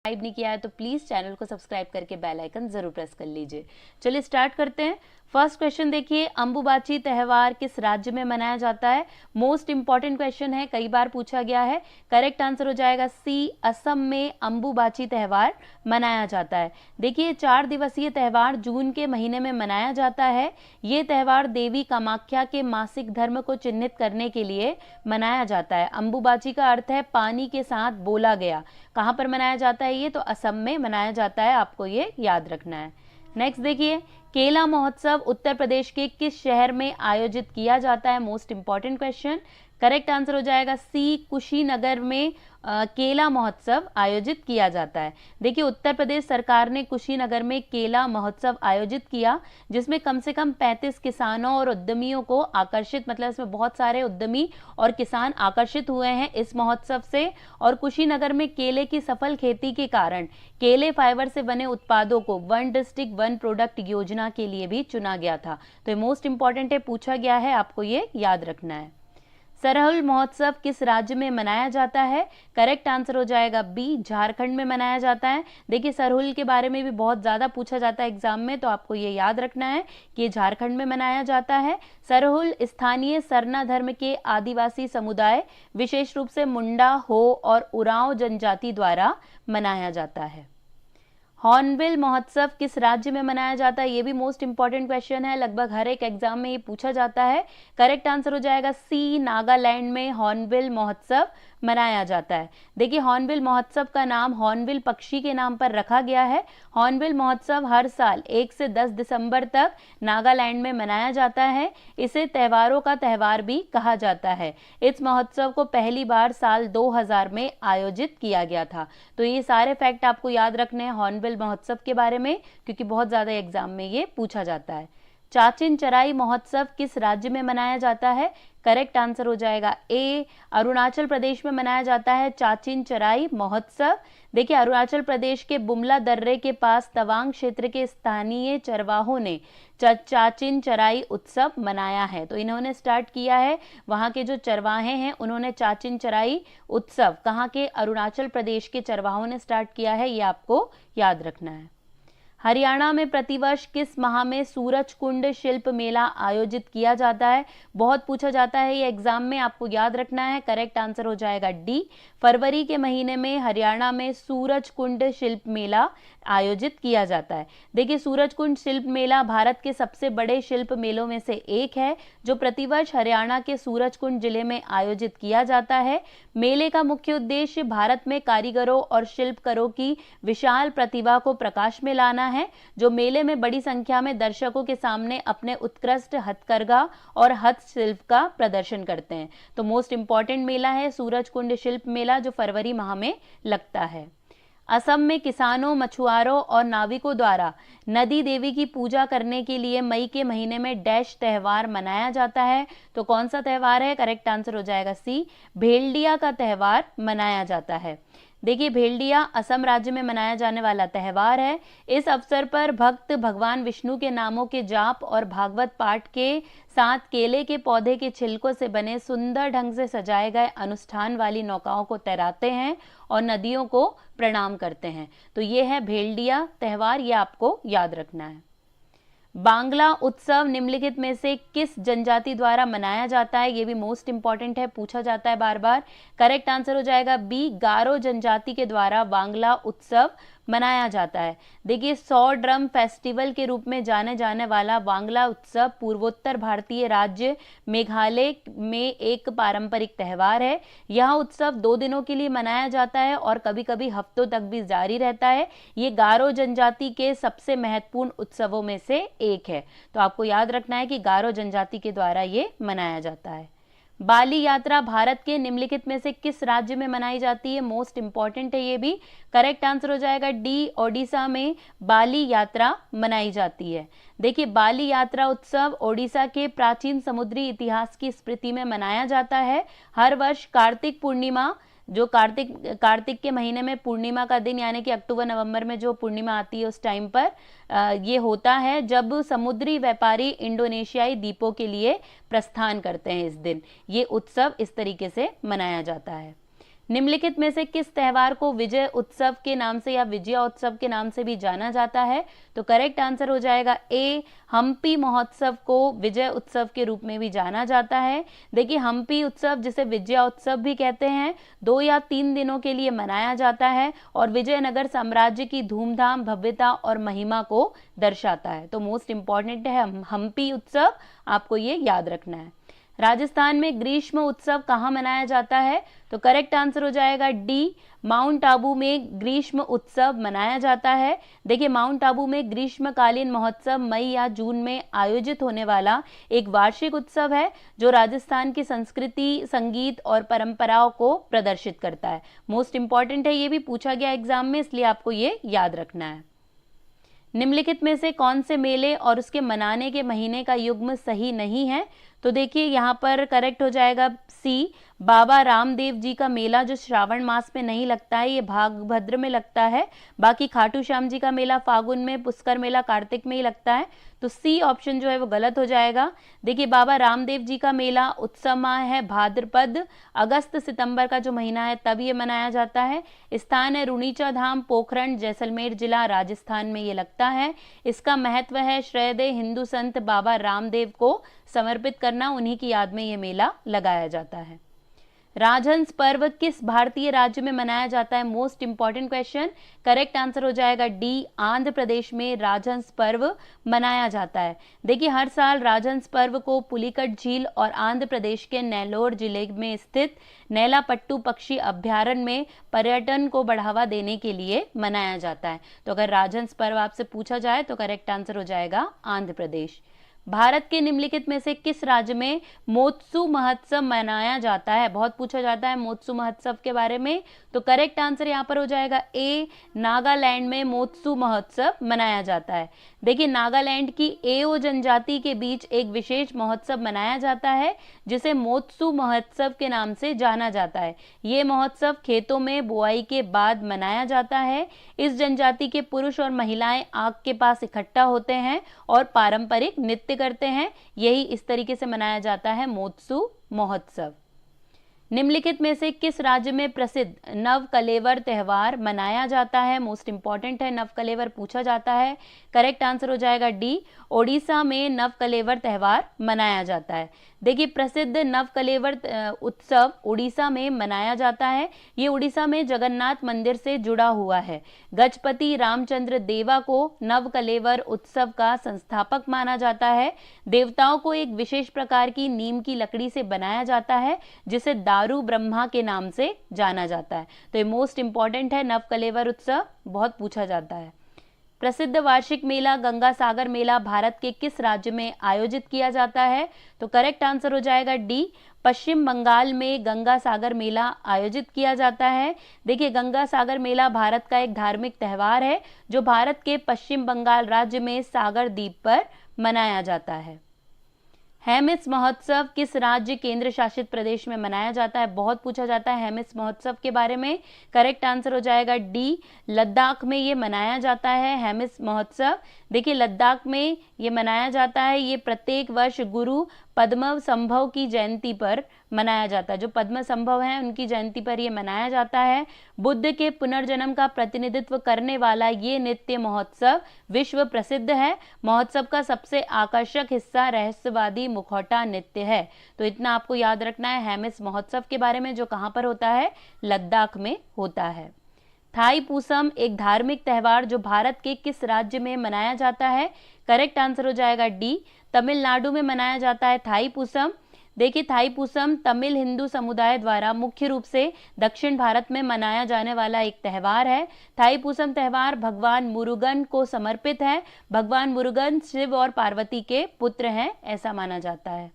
Subscribe नहीं किया है तो प्लीज़ चैनल को सब्सक्राइब करके बेल आइकन ज़रूर प्रेस कर लीजिए। चलिए स्टार्ट करते हैं। फर्स्ट क्वेश्चन देखिए, अंबुबाची त्यौहार किस राज्य में मनाया जाता है? मोस्ट इंपॉर्टेंट क्वेश्चन है, कई बार पूछा गया है। करेक्ट आंसर हो जाएगा सी, असम में अंबुबाची त्यौहार मनाया जाता है। देखिए 4 दिवसीय त्यौहार जून के महीने में मनाया जाता है। ये त्यौहार देवी कामाख्या के मासिक धर्म को चिन्हित करने के लिए मनाया जाता है। अंबुबाची का अर्थ है पानी के साथ बोला गया। कहाँ पर मनाया जाता है ये? तो असम में मनाया जाता है, आपको ये याद रखना है। नेक्स्ट देखिए, केला महोत्सव उत्तर प्रदेश के किस शहर में आयोजित किया जाता है? Most important question. Correct answer हो जाएगा सी, कुशीनगर में केला महोत्सव आयोजित किया जाता है। देखिए उत्तर प्रदेश सरकार ने कुशीनगर में केला महोत्सव आयोजित किया, जिसमें कम से कम 35 किसानों और उद्यमियों को आकर्षित, मतलब इसमें बहुत सारे उद्यमी और किसान आकर्षित हुए हैं इस महोत्सव से। और कुशीनगर में केले की सफल खेती के कारण केले फाइबर से बने उत्पादों को वन डिस्ट्रिक्ट वन प्रोडक्ट योजना के लिए भी चुना गया था। तो ये मोस्ट इंपॉर्टेंट है, पूछा गया है, आपको ये याद रखना है। सरहुल महोत्सव किस राज्य में मनाया जाता है? करेक्ट आंसर हो जाएगा बी, झारखंड में मनाया जाता है। देखिए सरहुल के बारे में भी बहुत ज्यादा पूछा जाता है एग्जाम में, तो आपको ये याद रखना है कि ये झारखंड में मनाया जाता है। सरहुल स्थानीय सरना धर्म के आदिवासी समुदाय, विशेष रूप से मुंडा, हो और उरांव जनजाति द्वारा मनाया जाता है। हॉर्नबिल महोत्सव किस राज्य में मनाया जाता है? ये भी मोस्ट इंपॉर्टेंट क्वेश्चन है, लगभग हर एक एग्जाम में ये पूछा जाता है। करेक्ट आंसर हो जाएगा सी, नागालैंड में हॉर्नबिल महोत्सव मनाया जाता है। देखिए हॉर्नबिल महोत्सव का नाम हॉर्नबिल पक्षी के नाम पर रखा गया है। हॉर्नबिल महोत्सव हर साल 1 से 10 दिसंबर तक नागालैंड में मनाया जाता है। इसे त्योहारों का त्यौहार भी कहा जाता है। इस महोत्सव को पहली बार साल 2000 में आयोजित किया गया था। तो ये सारे फैक्ट आपको याद रखने हैं हॉर्नबिल महोत्सव के बारे में, क्योंकि बहुत ज्यादा एग्जाम में ये पूछा जाता है। चाचिन चराई महोत्सव किस राज्य में मनाया जाता है? करेक्ट आंसर हो जाएगा ए, अरुणाचल प्रदेश में मनाया जाता है चाचिन चराई महोत्सव। देखिए अरुणाचल प्रदेश के बुमला दर्रे के पास तवांग क्षेत्र के स्थानीय चरवाहों ने चाचिन चराई उत्सव मनाया है। तो इन्होंने स्टार्ट किया है, वहां के जो चरवाहे हैं उन्होंने चाचिन चराई उत्सव कहाँ के? अरुणाचल प्रदेश के चरवाहों ने स्टार्ट किया है, ये आपको याद रखना है। हरियाणा में प्रतिवर्ष किस माह में सूरज कुंड शिल्प मेला आयोजित किया जाता है? बहुत पूछा जाता है ये एग्जाम में, आपको याद रखना है। करेक्ट आंसर हो जाएगा डी, फरवरी के महीने में हरियाणा में सूरज कुंड शिल्प मेला आयोजित किया जाता है। देखिए सूरज कुंड शिल्प मेला भारत के सबसे बड़े शिल्प मेलों में से एक है, जो प्रतिवर्ष हरियाणा के सूरज कुंड जिले में आयोजित किया जाता है। मेले का मुख्य उद्देश्य भारत में कारीगरों और शिल्पकारों की विशाल प्रतिभा को प्रकाश में लाना है, जो मेले में बड़ी संख्या में दर्शकों के सामने अपने उत्कृष्ट हथकरघा और हस्तशिल्प का प्रदर्शन करते हैं। तो मोस्ट इंपॉर्टेंट मेला है सूरज कुंड शिल्प मेला, जो फरवरी माह में लगता है। असम में किसानों, मछुआरों और नाविकों द्वारा नदी देवी की पूजा करने के लिए मई के महीने में डैश त्यौहार मनाया जाता है। तो कौन सा त्यौहार है? करेक्ट आंसर हो जाएगा सी, भेल्डिया का त्यौहार मनाया जाता है। देखिए भेल्डिया असम राज्य में मनाया जाने वाला त्यौहार है। इस अवसर पर भक्त भगवान विष्णु के नामों के जाप और भागवत पाठ के साथ केले के पौधे के छिलकों से बने सुंदर ढंग से सजाए गए अनुष्ठान वाली नौकाओं को तैराते हैं और नदियों को प्रणाम करते हैं। तो ये है भेल्डिया त्यौहार, ये आपको याद रखना है। बांग्ला उत्सव निम्नलिखित में से किस जनजाति द्वारा मनाया जाता है? ये भी मोस्ट इंपॉर्टेंट है, पूछा जाता है बार बार। करेक्ट आंसर हो जाएगा बी, गारो जनजाति के द्वारा बांग्ला उत्सव मनाया जाता है। देखिए 100 ड्रम फेस्टिवल के रूप में जाने जाने वाला बांग्ला उत्सव पूर्वोत्तर भारतीय राज्य मेघालय में एक पारंपरिक त्यौहार है। यह उत्सव 2 दिनों के लिए मनाया जाता है और कभी कभी हफ्तों तक भी जारी रहता है। ये गारो जनजाति के सबसे महत्वपूर्ण उत्सवों में से एक है। तो आपको याद रखना है कि गारो जनजाति के द्वारा ये मनाया जाता है। बाली यात्रा भारत के निम्नलिखित में से किस राज्य में मनाई जाती है? मोस्ट इंपॉर्टेंट है ये भी। करेक्ट आंसर हो जाएगा डी, ओडिशा में बाली यात्रा मनाई जाती है। देखिए बाली यात्रा उत्सव ओडिशा के प्राचीन समुद्री इतिहास की स्मृति में मनाया जाता है। हर वर्ष कार्तिक पूर्णिमा, जो कार्तिक के महीने में पूर्णिमा का दिन, यानी कि अक्टूबर नवंबर में जो पूर्णिमा आती है उस टाइम पर ये होता है, जब समुद्री व्यापारी इंडोनेशियाई द्वीपों के लिए प्रस्थान करते हैं। इस दिन ये उत्सव इस तरीके से मनाया जाता है। निम्नलिखित में से किस त्योहार को विजय उत्सव के नाम से या विजया उत्सव के नाम से भी जाना जाता है? तो करेक्ट आंसर हो जाएगा ए, हम्पी महोत्सव को विजय उत्सव के रूप में भी जाना जाता है। देखिए हम्पी उत्सव जिसे विजया उत्सव भी कहते हैं 2 या 3 दिनों के लिए मनाया जाता है और विजयनगर साम्राज्य की धूमधाम, भव्यता और महिमा को दर्शाता है। तो मोस्ट इंपॉर्टेंट है हम्पी उत्सव, आपको ये याद रखना है। राजस्थान में ग्रीष्म उत्सव कहाँ मनाया जाता है? तो करेक्ट आंसर हो जाएगा डी, माउंट आबू में ग्रीष्म उत्सव मनाया जाता है। देखिए माउंट आबू में ग्रीष्मकालीन महोत्सव मई या जून में आयोजित होने वाला एक वार्षिक उत्सव है जो राजस्थान की संस्कृति, संगीत और परंपराओं को प्रदर्शित करता है। मोस्ट इंपॉर्टेंट है, ये भी पूछा गया एग्जाम में, इसलिए आपको ये याद रखना है। निम्नलिखित में से कौन से मेले और उसके मनाने के महीने का युग्म सही नहीं है? तो देखिए यहाँ पर करेक्ट हो जाएगा सी, बाबा रामदेव जी का मेला जो श्रावण मास में नहीं लगता है, ये भागभद्र में लगता है। बाकी खाटू श्याम जी का मेला फागुन में, पुष्कर मेला कार्तिक में ही लगता है। तो सी ऑप्शन जो है वो गलत हो जाएगा। देखिए बाबा रामदेव जी का मेला उत्सव माह है भाद्रपद, अगस्त सितंबर का जो महीना है तब ये मनाया जाता है। स्थान है रुणीचा धाम, पोखरण, जैसलमेर जिला, राजस्थान में ये लगता है। इसका महत्व है श्रद्धेय हिंदू संत बाबा रामदेव को समर्पित करना, उन्हीं की याद में ये मेला लगाया जाता है। राजहंस पर्व किस भारतीय राज्य में मनाया जाता है? Most important question. Correct answer हो जाएगा डी, आंध्र प्रदेश में राजहंस पर्व मनाया जाता है। देखिए हर साल राजहंस पर्व को पुलिकट झील और आंध्र प्रदेश के नेल्लोर जिले में स्थित नेलापट्टू पक्षी अभ्यारण्य में पर्यटन को बढ़ावा देने के लिए मनाया जाता है। तो अगर राजहंस पर्व आपसे पूछा जाए तो करेक्ट आंसर हो जाएगा आंध्र प्रदेश। भारत के निम्नलिखित में से किस राज्य में मोत्सु महोत्सव मनाया जाता है? बहुत पूछा जाता है मोत्सु महोत्सव के बारे में। तो करेक्ट आंसर यहाँ पर हो जाएगा ए, नागालैंड में मोत्सु महोत्सव मनाया जाता है। देखिए नागालैंड की एओ जनजाति के बीच एक विशेष महोत्सव मनाया जाता है जिसे मोत्सु महोत्सव के नाम से जाना जाता है। ये महोत्सव खेतों में बुआई के बाद मनाया जाता है। इस जनजाति के पुरुष और महिलाएं आग के पास इकट्ठा होते हैं और पारंपरिक नृत्य करते हैं। यही इस तरीके से मनाया जाता है मोत्सु महोत्सव। निम्नलिखित में से किस राज्य में प्रसिद्ध नव कलेवर त्योहार मनाया जाता है? मोस्ट इंपॉर्टेंट है, नव कलेवर पूछा जाता है। करेक्ट आंसर हो जाएगा डी, ओडिशा में नव कलेवर त्योहार मनाया जाता है। देखिए प्रसिद्ध नव कलेवर उत्सव उड़ीसा में मनाया जाता है। ये उड़ीसा में जगन्नाथ मंदिर से जुड़ा हुआ है। गजपति रामचंद्र देवा को नव कलेवर उत्सव का संस्थापक माना जाता है। देवताओं को एक विशेष प्रकार की नीम की लकड़ी से बनाया जाता है जिसे दारू ब्रह्मा के नाम से जाना जाता है। तो ये मोस्ट इंपॉर्टेंट है, नव कलेवर उत्सव बहुत पूछा जाता है। प्रसिद्ध वार्षिक मेला गंगा सागर मेला भारत के किस राज्य में आयोजित किया जाता है? तो करेक्ट आंसर हो जाएगा डी, पश्चिम बंगाल में गंगा सागर मेला आयोजित किया जाता है। देखिए गंगा सागर मेला भारत का एक धार्मिक त्योहार है जो भारत के पश्चिम बंगाल राज्य में सागर द्वीप पर मनाया जाता है। हेमिस महोत्सव किस राज्य केंद्र शासित प्रदेश में मनाया जाता है? बहुत पूछा जाता है हेमिस महोत्सव के बारे में। करेक्ट आंसर हो जाएगा डी, लद्दाख में ये मनाया जाता है हेमिस महोत्सव। देखिए लद्दाख में ये मनाया जाता है। ये प्रत्येक वर्ष गुरु पद्म संभव की जयंती पर मनाया जाता है। जो पद्म संभव हैं उनकी जयंती पर ये मनाया जाता है। बुद्ध के पुनर्जन्म का प्रतिनिधित्व करने वाला ये नृत्य महोत्सव विश्व प्रसिद्ध है। महोत्सव का सबसे आकर्षक हिस्सा रहस्यवादी मुखौटा नृत्य है। तो इतना आपको याद रखना है हेमिस महोत्सव के बारे में, जो कहाँ पर होता है? लद्दाख में होता है। थाई पूसम एक धार्मिक त्योहार जो भारत के किस राज्य में मनाया जाता है? करेक्ट आंसर हो जाएगा डी, तमिलनाडु में मनाया जाता है थाई पूसम। देखिए थाई पूसम तमिल हिंदू समुदाय द्वारा मुख्य रूप से दक्षिण भारत में मनाया जाने वाला एक त्योहार है। थाई पूसम त्योहार भगवान मुरुगन को समर्पित है। भगवान मुरुगन शिव और पार्वती के पुत्र हैं, ऐसा माना जाता है।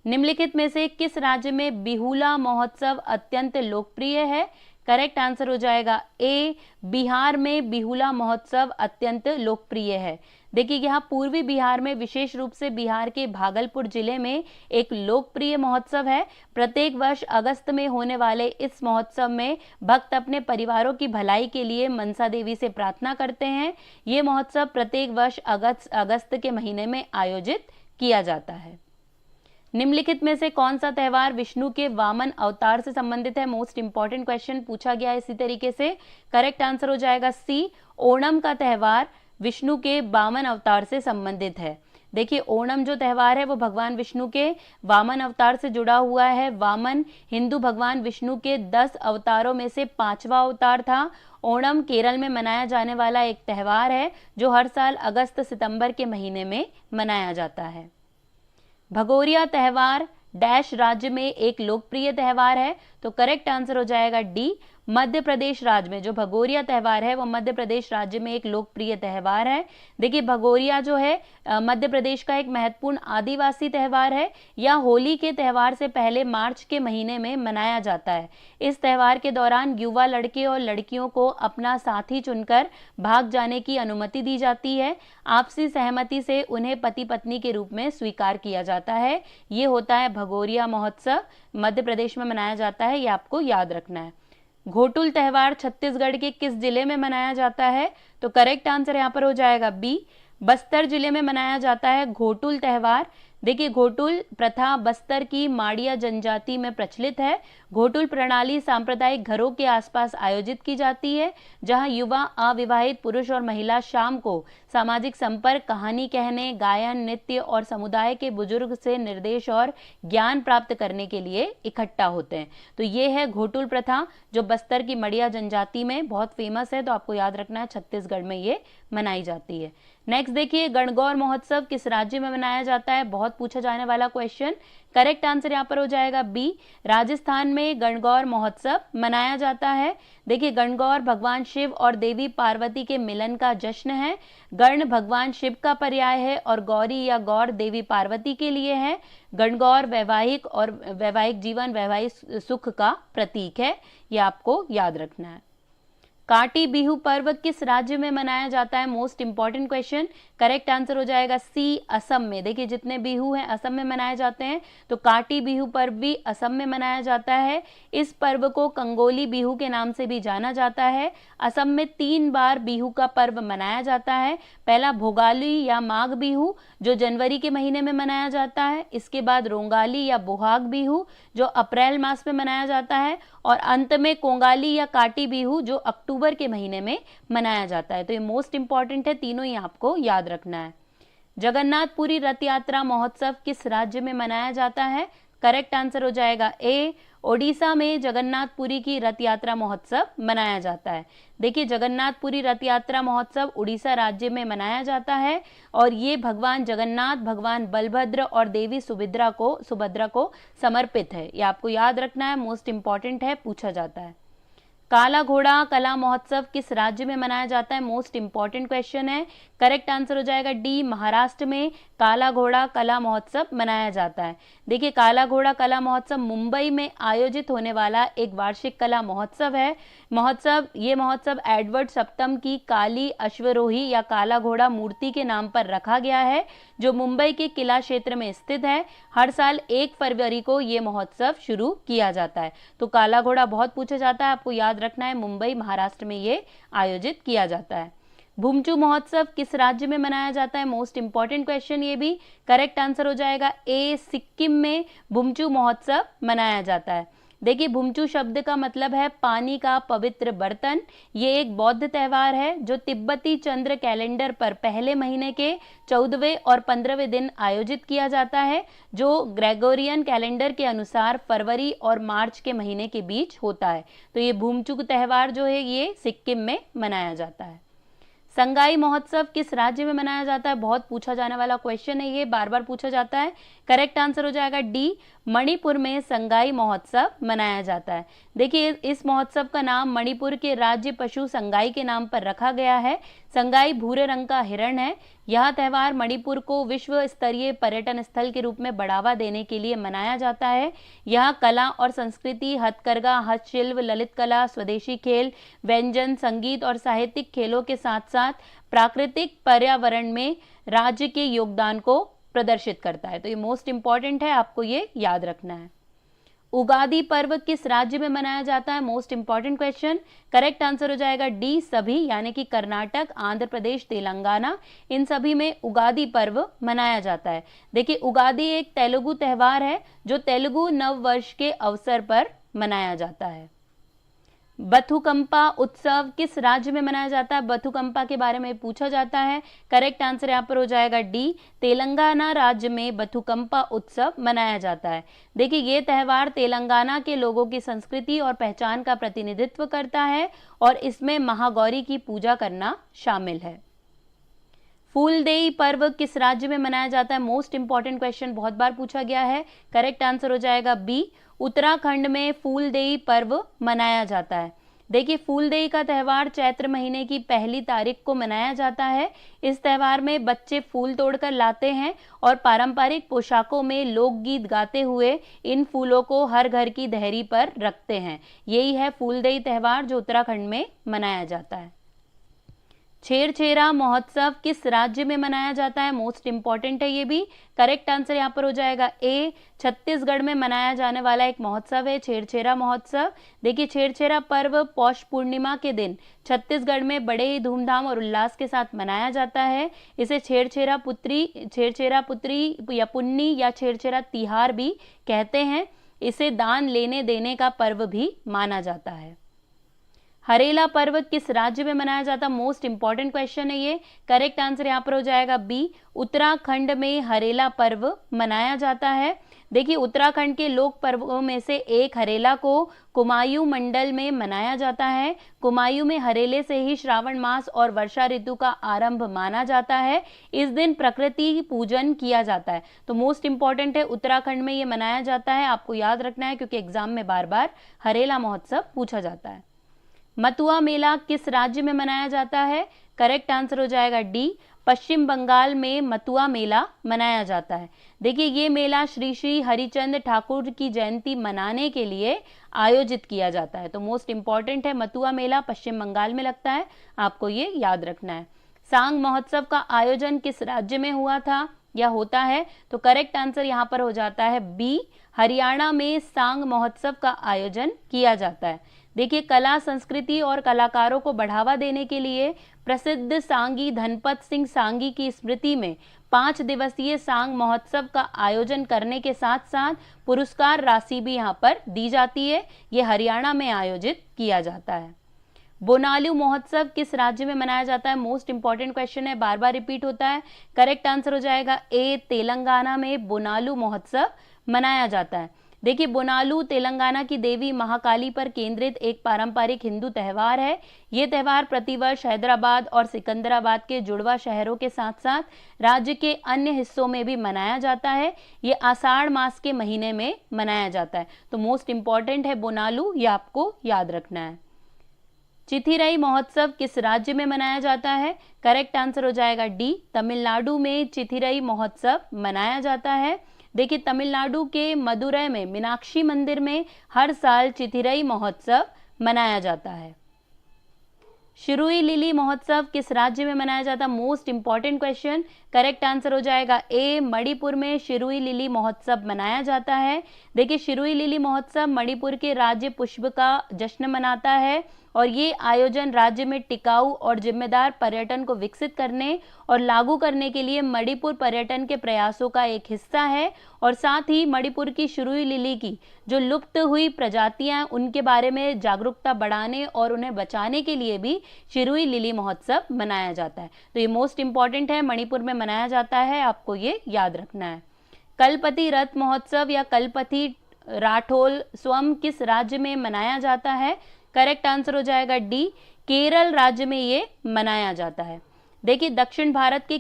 निम्नलिखित में से किस राज्य में बिहुला महोत्सव अत्यंत लोकप्रिय है? करेक्ट आंसर हो जाएगा ए, बिहार में बिहुला महोत्सव अत्यंत लोकप्रिय है। देखिए यहाँ पूर्वी बिहार में, विशेष रूप से बिहार के भागलपुर जिले में एक लोकप्रिय महोत्सव है। प्रत्येक वर्ष अगस्त में होने वाले इस महोत्सव में भक्त अपने परिवारों की भलाई के लिए मनसा देवी से प्रार्थना करते हैं। ये महोत्सव प्रत्येक वर्ष अगस्त के महीने में आयोजित किया जाता है। निम्नलिखित में से कौन सा त्यौहार विष्णु के वामन अवतार से संबंधित है? मोस्ट इंपॉर्टेंट क्वेश्चन पूछा गया है इसी तरीके से। करेक्ट आंसर हो जाएगा सी, ओणम का त्यौहार विष्णु के वामन अवतार से संबंधित है। देखिए ओणम जो त्यौहार है वो भगवान विष्णु के वामन अवतार से जुड़ा हुआ है। वामन हिंदू भगवान विष्णु के 10 अवतारों में से 5वां अवतार था। ओणम केरल में मनाया जाने वाला एक त्यौहार है जो हर साल अगस्त सितंबर के महीने में मनाया जाता है। भगोरिया त्यौहार डैश राज्य में एक लोकप्रिय त्यौहार है, तो करेक्ट आंसर हो जाएगा डी, मध्य प्रदेश राज्य में जो भगोरिया त्यौहार है वो मध्य प्रदेश राज्य में एक लोकप्रिय त्यौहार है। देखिए भगोरिया जो है मध्य प्रदेश का एक महत्वपूर्ण आदिवासी त्यौहार है। यह होली के त्यौहार से पहले मार्च के महीने में मनाया जाता है। इस त्यौहार के दौरान युवा लड़के और लड़कियों को अपना साथी चुनकर भाग जाने की अनुमति दी जाती है। आपसी सहमति से उन्हें पति पत्नी के रूप में स्वीकार किया जाता है। ये होता है भगोरिया महोत्सव, मध्य प्रदेश में मनाया जाता है, ये आपको याद रखना है। घोटुल त्यौहार छत्तीसगढ़ के किस जिले में मनाया जाता है? तो करेक्ट आंसर यहाँ पर हो जाएगा बी, बस्तर जिले में मनाया जाता है घोटुल त्यौहार। देखिए घोटुल प्रथा बस्तर की माड़िया जनजाति में प्रचलित है। घोटुल प्रणाली सांप्रदायिक घरों के आसपास आयोजित की जाती है, जहां युवा अविवाहित पुरुष और महिला शाम को सामाजिक संपर्क, कहानी कहने, गायन, नृत्य और समुदाय के बुजुर्ग से निर्देश और ज्ञान प्राप्त करने के लिए इकट्ठा होते हैं। तो ये है घोटुल प्रथा जो बस्तर की मड़िया जनजाति में बहुत फेमस है, तो आपको याद रखना है छत्तीसगढ़ में ये मनाई जाती है। नेक्स्ट देखिए गणगौर महोत्सव किस राज्य में मनाया जाता है? बहुत पूछा जाने वाला क्वेश्चन। करेक्ट आंसर यहाँ पर हो जाएगा बी, राजस्थान में गणगौर महोत्सव मनाया जाता है। देखिए गणगौर भगवान शिव और देवी पार्वती के मिलन का जश्न है। गण भगवान शिव का पर्याय है और गौरी या गौर देवी पार्वती के लिए है। गणगौर वैवाहिक जीवन, वैवाहिक सुख का प्रतीक है, ये आपको याद रखना है। काटी बिहू पर्व किस राज्य में मनाया जाता है? Most important question. Correct answer हो जाएगा सी, असम में। देखिए जितने बिहू हैं असम में मनाए जाते हैं, तो काटी बिहू पर्व भी असम में मनाया जाता है। इस पर्व को कंगोली बिहू के नाम से भी जाना जाता है। असम में 3 बार बिहू का पर्व मनाया जाता है। पहला भोगाली या माघ बिहू जो जनवरी के महीने में मनाया जाता है। इसके बाद रोंगाली या बोहाग बिहू जो अप्रैल मास में मनाया जाता है, और अंत में कोंगाली या काटी बिहू जो अक्टूबर के महीने में मनाया जाता है। तो ये मोस्ट इंपॉर्टेंट है, तीनों ही आपको याद रखना है। जगन्नाथपुरी रथ यात्रा महोत्सव किस राज्य में मनाया जाता है? करेक्ट आंसर हो जाएगा ए, ओडिशा में जगन्नाथपुरी की रथ यात्रा महोत्सव मनाया जाता है। देखिए जगन्नाथपुरी रथ यात्रा महोत्सव उड़ीसा राज्य में मनाया जाता है, और ये भगवान जगन्नाथ, भगवान बलभद्र और देवी सुभद्रा को समर्पित है। ये आपको याद रखना है, मोस्ट इंपॉर्टेंट है, पूछा जाता है। काला घोड़ा कला महोत्सव किस राज्य में मनाया जाता है? मोस्ट इंपॉर्टेंट क्वेश्चन है। करेक्ट आंसर हो जाएगा डी, महाराष्ट्र में काला घोड़ा कला महोत्सव मनाया जाता है। देखिए काला घोड़ा कला महोत्सव मुंबई में आयोजित होने वाला एक वार्षिक कला महोत्सव है। ये महोत्सव एडवर्ड सप्तम की काली अश्वरोही या काला घोड़ा मूर्ति के नाम पर रखा गया है, जो मुंबई के किला क्षेत्र में स्थित है। हर साल 1 फरवरी को ये महोत्सव शुरू किया जाता है। तो काला घोड़ा बहुत पूछा जाता है, आपको याद रखना है, मुंबई महाराष्ट्र में ये आयोजित किया जाता है। भूमचू महोत्सव किस राज्य में मनाया जाता है? मोस्ट इंपॉर्टेंट क्वेश्चन ये भी। करेक्ट आंसर हो जाएगा ए, सिक्किम में भूमचू महोत्सव मनाया जाता है। देखिए भूमचू शब्द का मतलब है पानी का पवित्र बर्तन। ये एक बौद्ध त्यौहार है जो तिब्बती चंद्र कैलेंडर पर पहले महीने के 14वें और 15वें दिन आयोजित किया जाता है, जो ग्रेगोरियन कैलेंडर के अनुसार फरवरी और मार्च के महीने के बीच होता है। तो ये भूमचू त्यौहार जो है ये सिक्किम में मनाया जाता है। संगाई महोत्सव किस राज्य में मनाया जाता है? बहुत पूछा जाने वाला क्वेश्चन है, ये बार बार पूछा जाता है। करेक्ट आंसर हो जाएगा डी, मणिपुर में संगाई महोत्सव मनाया जाता है। देखिए इस महोत्सव का नाम मणिपुर के राज्य पशु संगाई के नाम पर रखा गया है। संगाई भूरे रंग का हिरण है। यह त्यौहार मणिपुर को विश्व स्तरीय पर्यटन स्थल के रूप में बढ़ावा देने के लिए मनाया जाता है। यह कला और संस्कृति, हथकरघा, हस्तशिल्प, ललित कला, स्वदेशी खेल, व्यंजन, संगीत और साहित्यिक खेलों के साथ साथ प्राकृतिक पर्यावरण में राज्य के योगदान को प्रदर्शित करता है। तो ये मोस्ट इंपॉर्टेंट है, आपको ये याद रखना है। उगादी पर्व किस राज्य में मनाया जाता है? Most important question. Correct answer हो जाएगा डी सभी, यानी कि कर्नाटक, आंध्र प्रदेश, तेलंगाना, इन सभी में उगादी पर्व मनाया जाता है। देखिए उगादी एक तेलुगु त्योहार है जो तेलुगु नव वर्ष के अवसर पर मनाया जाता है। बथुकंपा उत्सव किस राज्य में मनाया जाता है? बथुकंपा के बारे में पूछा जाता है। करेक्ट आंसर यहाँ पर हो जाएगा डी, तेलंगाना राज्य में बथुकंपा उत्सव मनाया जाता है। देखिए ये त्योहार तेलंगाना के लोगों की संस्कृति और पहचान का प्रतिनिधित्व करता है और इसमें महागौरी की पूजा करना शामिल है। फूलदेई पर्व किस राज्य में मनाया जाता है? मोस्ट इंपॉर्टेंट क्वेश्चन, बहुत बार पूछा गया है। करेक्ट आंसर हो जाएगा बी, उत्तराखंड में फूलदेई पर्व मनाया जाता है। देखिए फूलदेई का त्यौहार चैत्र महीने की 1 तारीख को मनाया जाता है। इस त्यौहार में बच्चे फूल तोड़कर लाते हैं और पारंपरिक पोशाकों में लोकगीत गाते हुए इन फूलों को हर घर की देहरी पर रखते हैं। यही है फूलदेई त्यौहार जो उत्तराखंड में मनाया जाता है। छेरछेरा महोत्सव किस राज्य में मनाया जाता है? मोस्ट इंपॉर्टेंट है ये भी। करेक्ट आंसर यहाँ पर हो जाएगा ए, छत्तीसगढ़ में मनाया जाने वाला एक महोत्सव है छेरछेरा महोत्सव। देखिए छेरछेरा पर्व पौष पूर्णिमा के दिन छत्तीसगढ़ में बड़े ही धूमधाम और उल्लास के साथ मनाया जाता है। इसे छेरछेरा पुत्री या पुन्नी या छेरछेरा तिहार भी कहते हैं। इसे दान लेने देने का पर्व भी माना जाता है। हरेला पर्व किस राज्य में मनाया जाता है? मोस्ट इंपॉर्टेंट क्वेश्चन है ये। करेक्ट आंसर यहाँ पर हो जाएगा बी, उत्तराखंड में हरेला पर्व मनाया जाता है। देखिए उत्तराखंड के लोक पर्वों में से एक हरेला को कुमायूं मंडल में मनाया जाता है। कुमायूं में हरेले से ही श्रावण मास और वर्षा ऋतु का आरंभ माना जाता है। इस दिन प्रकृति पूजन किया जाता है। तो मोस्ट इंपॉर्टेंट है, उत्तराखंड में ये मनाया जाता है, आपको याद रखना है क्योंकि एग्जाम में बार बार हरेला महोत्सव पूछा जाता है। मथुआ मेला किस राज्य में मनाया जाता है? करेक्ट आंसर हो जाएगा डी, पश्चिम बंगाल में मथुआ मेला मनाया जाता है। देखिए ये मेला श्री श्री हरिचंद्र ठाकुर की जयंती मनाने के लिए आयोजित किया जाता है। तो मोस्ट इंपॉर्टेंट है, मथुआ मेला पश्चिम बंगाल में लगता है, आपको ये याद रखना है। सांग महोत्सव का आयोजन किस राज्य में हुआ था या होता है? तो करेक्ट आंसर यहाँ पर हो जाता है बी, हरियाणा में सांग महोत्सव का आयोजन किया जाता है। देखिए कला संस्कृति और कलाकारों को बढ़ावा देने के लिए प्रसिद्ध सांगी धनपत सिंह सांगी की स्मृति में 5 दिवसीय सांग महोत्सव का आयोजन करने के साथ साथ पुरस्कार राशि भी यहाँ पर दी जाती है। ये हरियाणा में आयोजित किया जाता है। बोनालू महोत्सव किस राज्य में मनाया जाता है? मोस्ट इंपॉर्टेंट क्वेश्चन है, बार बार रिपीट होता है। करेक्ट आंसर हो जाएगा ए, तेलंगाना में बोनालू महोत्सव मनाया जाता है। देखिए बोनालू तेलंगाना की देवी महाकाली पर केंद्रित एक पारंपरिक हिंदू त्यौहार है। ये त्यौहार प्रतिवर्ष हैदराबाद और सिकंदराबाद के जुड़वा शहरों के साथ साथ राज्य के अन्य हिस्सों में भी मनाया जाता है। ये आषाढ़ मास के महीने में मनाया जाता है। तो मोस्ट इंपॉर्टेंट है बोनालू, ये आपको याद रखना है। चिथिरई महोत्सव किस राज्य में मनाया जाता है? करेक्ट आंसर हो जाएगा डी, तमिलनाडु में चिथिरई महोत्सव मनाया जाता है। देखिए तमिलनाडु के मदुरै में मीनाक्षी मंदिर में हर साल चिथिरई महोत्सव मनाया जाता है। शिरुई लिली महोत्सव किस राज्य में मनाया जाता है? Most important question. Correct answer हो जाएगा ए, मणिपुर में शिरुई लिली महोत्सव मनाया जाता है। देखिए शिरुई लिली महोत्सव मणिपुर के राज्य पुष्प का जश्न मनाता है और ये आयोजन राज्य में टिकाऊ और जिम्मेदार पर्यटन को विकसित करने और लागू करने के लिए मणिपुर पर्यटन के प्रयासों का एक हिस्सा है। और साथ ही मणिपुर की शिरुई लिली की जो लुप्त हुई प्रजातियां हैं उनके बारे में जागरूकता बढ़ाने और उन्हें बचाने के लिए भी शिरुई लिली महोत्सव मनाया जाता है। तो ये मोस्ट इंपॉर्टेंट है, मणिपुर में मनाया जाता है, आपको ये याद रखना है। कलपति रथ महोत्सव या कलपति राठौल स्वयं किस राज्य में मनाया जाता है? करेक्ट आंसर हो जाएगा डी, केरल राज्य में ये मनाया जाता है। देखिए दक्षिण भारत के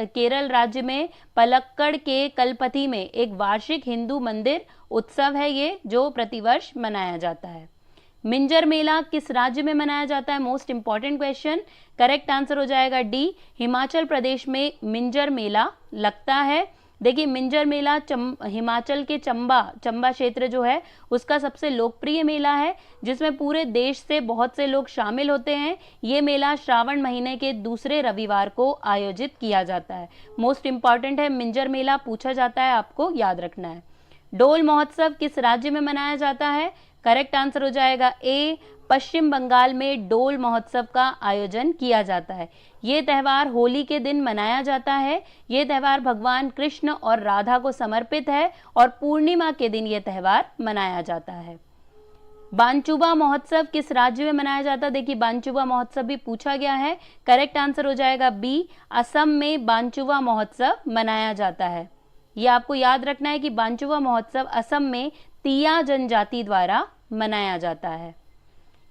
केरल राज्य में पलक्कड़ के कलपति में एक वार्षिक हिंदू मंदिर उत्सव है ये, जो प्रतिवर्ष मनाया जाता है। मिंजर मेला किस राज्य में मनाया जाता है? Most important question. Correct answer हो जाएगा डी, हिमाचल प्रदेश में मिंजर मेला लगता है। देखिए मिंजर मेला हिमाचल के चंबा क्षेत्र जो है उसका सबसे लोकप्रिय मेला है, जिसमें पूरे देश से बहुत से लोग शामिल होते हैं। ये मेला श्रावण महीने के दूसरे रविवार को आयोजित किया जाता है। मोस्ट इंपॉर्टेंट है, मिंजर मेला पूछा जाता है, आपको याद रखना है। डोल महोत्सव किस राज्य में मनाया जाता है? करेक्ट आंसर हो जाएगा ए, पश्चिम बंगाल में डोल महोत्सव का आयोजन किया जाता है। ये त्यौहार होली के दिन मनाया जाता है। ये त्यौहार भगवान कृष्ण और राधा को समर्पित है और पूर्णिमा के दिन ये त्यौहार मनाया जाता है। बांचुबा महोत्सव किस राज्य में मनाया जाता है? देखिए बांचुबा महोत्सव भी पूछा गया है। करेक्ट आंसर हो जाएगा बी, असम में बांचुबा महोत्सव मनाया जाता है। ये आपको याद रखना है कि बांचुबा महोत्सव असम में तिया जनजाति द्वारा मनाया जाता है।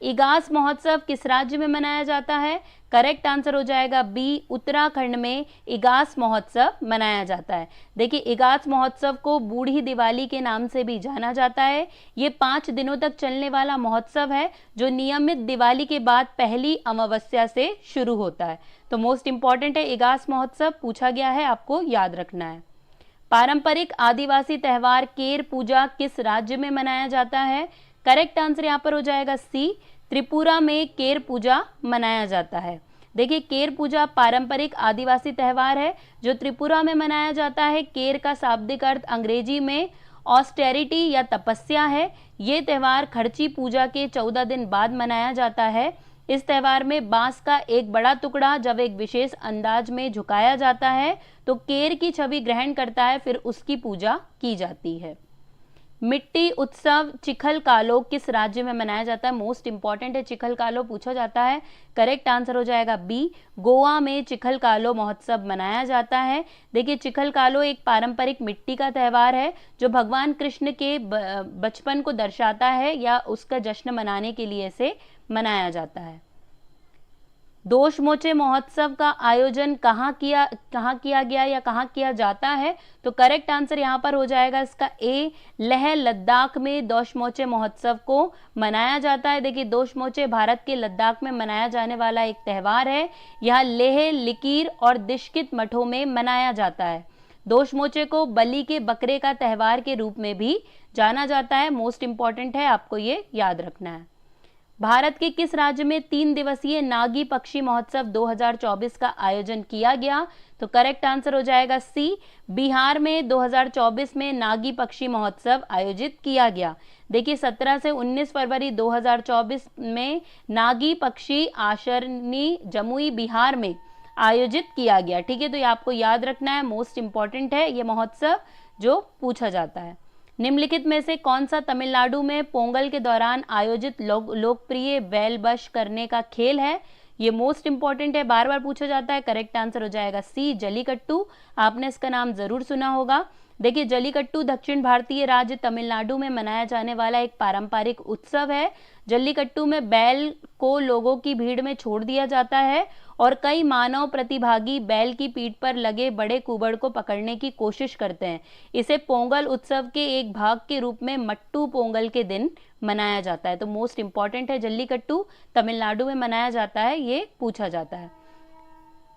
इगास महोत्सव किस राज्य में मनाया जाता है? करेक्ट आंसर हो जाएगा बी, उत्तराखंड में इगास महोत्सव मनाया जाता है। देखिए इगास महोत्सव को बूढ़ी दिवाली के नाम से भी जाना जाता है। ये 5 दिनों तक चलने वाला महोत्सव है जो नियमित दिवाली के बाद पहली अमावस्या से शुरू होता है। तो मोस्ट इंपॉर्टेंट है इगास महोत्सव, पूछा गया है, आपको याद रखना है। पारंपरिक आदिवासी त्यौहार केर पूजा किस राज्य में मनाया जाता है? करेक्ट आंसर यहाँ पर हो जाएगा सी, त्रिपुरा में केर पूजा मनाया जाता है। देखिए केर पूजा पारंपरिक आदिवासी त्यौहार है जो त्रिपुरा में मनाया जाता है। केर का शाब्दिक अर्थ अंग्रेजी में ऑस्टेरिटी या तपस्या है। ये त्यौहार खर्ची पूजा के 14 दिन बाद मनाया जाता है। इस त्यौहार में बांस का एक बड़ा टुकड़ा जब एक विशेष अंदाज में झुकाया जाता है तो केर की छवि ग्रहण करता है, फिर उसकी पूजा की जाती है। मिट्टी उत्सव चिखल कालो किस राज्य में मनाया जाता है? मोस्ट इंपॉर्टेंट है, चिखल कालो पूछा जाता है। करेक्ट आंसर हो जाएगा बी, गोवा में चिखल कालो महोत्सव मनाया जाता है। देखिए चिखल कालो एक पारंपरिक मिट्टी का त्यौहार है जो भगवान कृष्ण के बचपन को दर्शाता है या उसका जश्न मनाने के लिए इसे मनाया जाता है। दोष मोचे महोत्सव का आयोजन कहाँ किया गया या कहाँ किया जाता है? तो करेक्ट आंसर यहाँ पर हो जाएगा इसका ए, लेह लद्दाख में दोष मोचे महोत्सव को मनाया जाता है। देखिए दोष मोचे भारत के लद्दाख में मनाया जाने वाला एक त्यौहार है। यह लेह, लिकीर और दिशकित मठों में मनाया जाता है। दोष मोचे को बलि के बकरे का त्यौहार के रूप में भी जाना जाता है। मोस्ट इंपॉर्टेंट है, आपको ये याद रखना है। भारत के किस राज्य में 3 दिवसीय नागी पक्षी महोत्सव 2024 का आयोजन किया गया? तो करेक्ट आंसर हो जाएगा सी, बिहार में 2024 में नागी पक्षी महोत्सव आयोजित किया गया। देखिए 17 से 19 फरवरी 2024 में नागी पक्षी आशरनी जमुई बिहार में आयोजित किया गया। ठीक है, तो ये आपको याद रखना है, मोस्ट इंपॉर्टेंट है ये महोत्सव जो पूछा जाता है। निम्नलिखित में से कौन सा तमिलनाडु में पोंगल के दौरान आयोजित लोकप्रिय बैल बश करने का खेल है? ये मोस्ट इंपॉर्टेंट है, बार बार पूछा जाता है। करेक्ट आंसर हो जाएगा सी, जल्लीकट्टू। आपने इसका नाम जरूर सुना होगा। देखिए जल्लीकट्टू दक्षिण भारतीय राज्य तमिलनाडु में मनाया जाने वाला एक पारंपरिक उत्सव है। जल्लीकट्टू में बैल को लोगों की भीड़ में छोड़ दिया जाता है और कई मानव प्रतिभागी बैल की पीठ पर लगे बड़े कुबड़ को पकड़ने की कोशिश करते हैं। इसे पोंगल उत्सव के एक भाग के रूप में मट्टू पोंगल के दिन मनाया जाता है। तो मोस्ट इंपॉर्टेंट है, जल्लीकट्टू तमिलनाडु में मनाया जाता है, ये पूछा जाता है।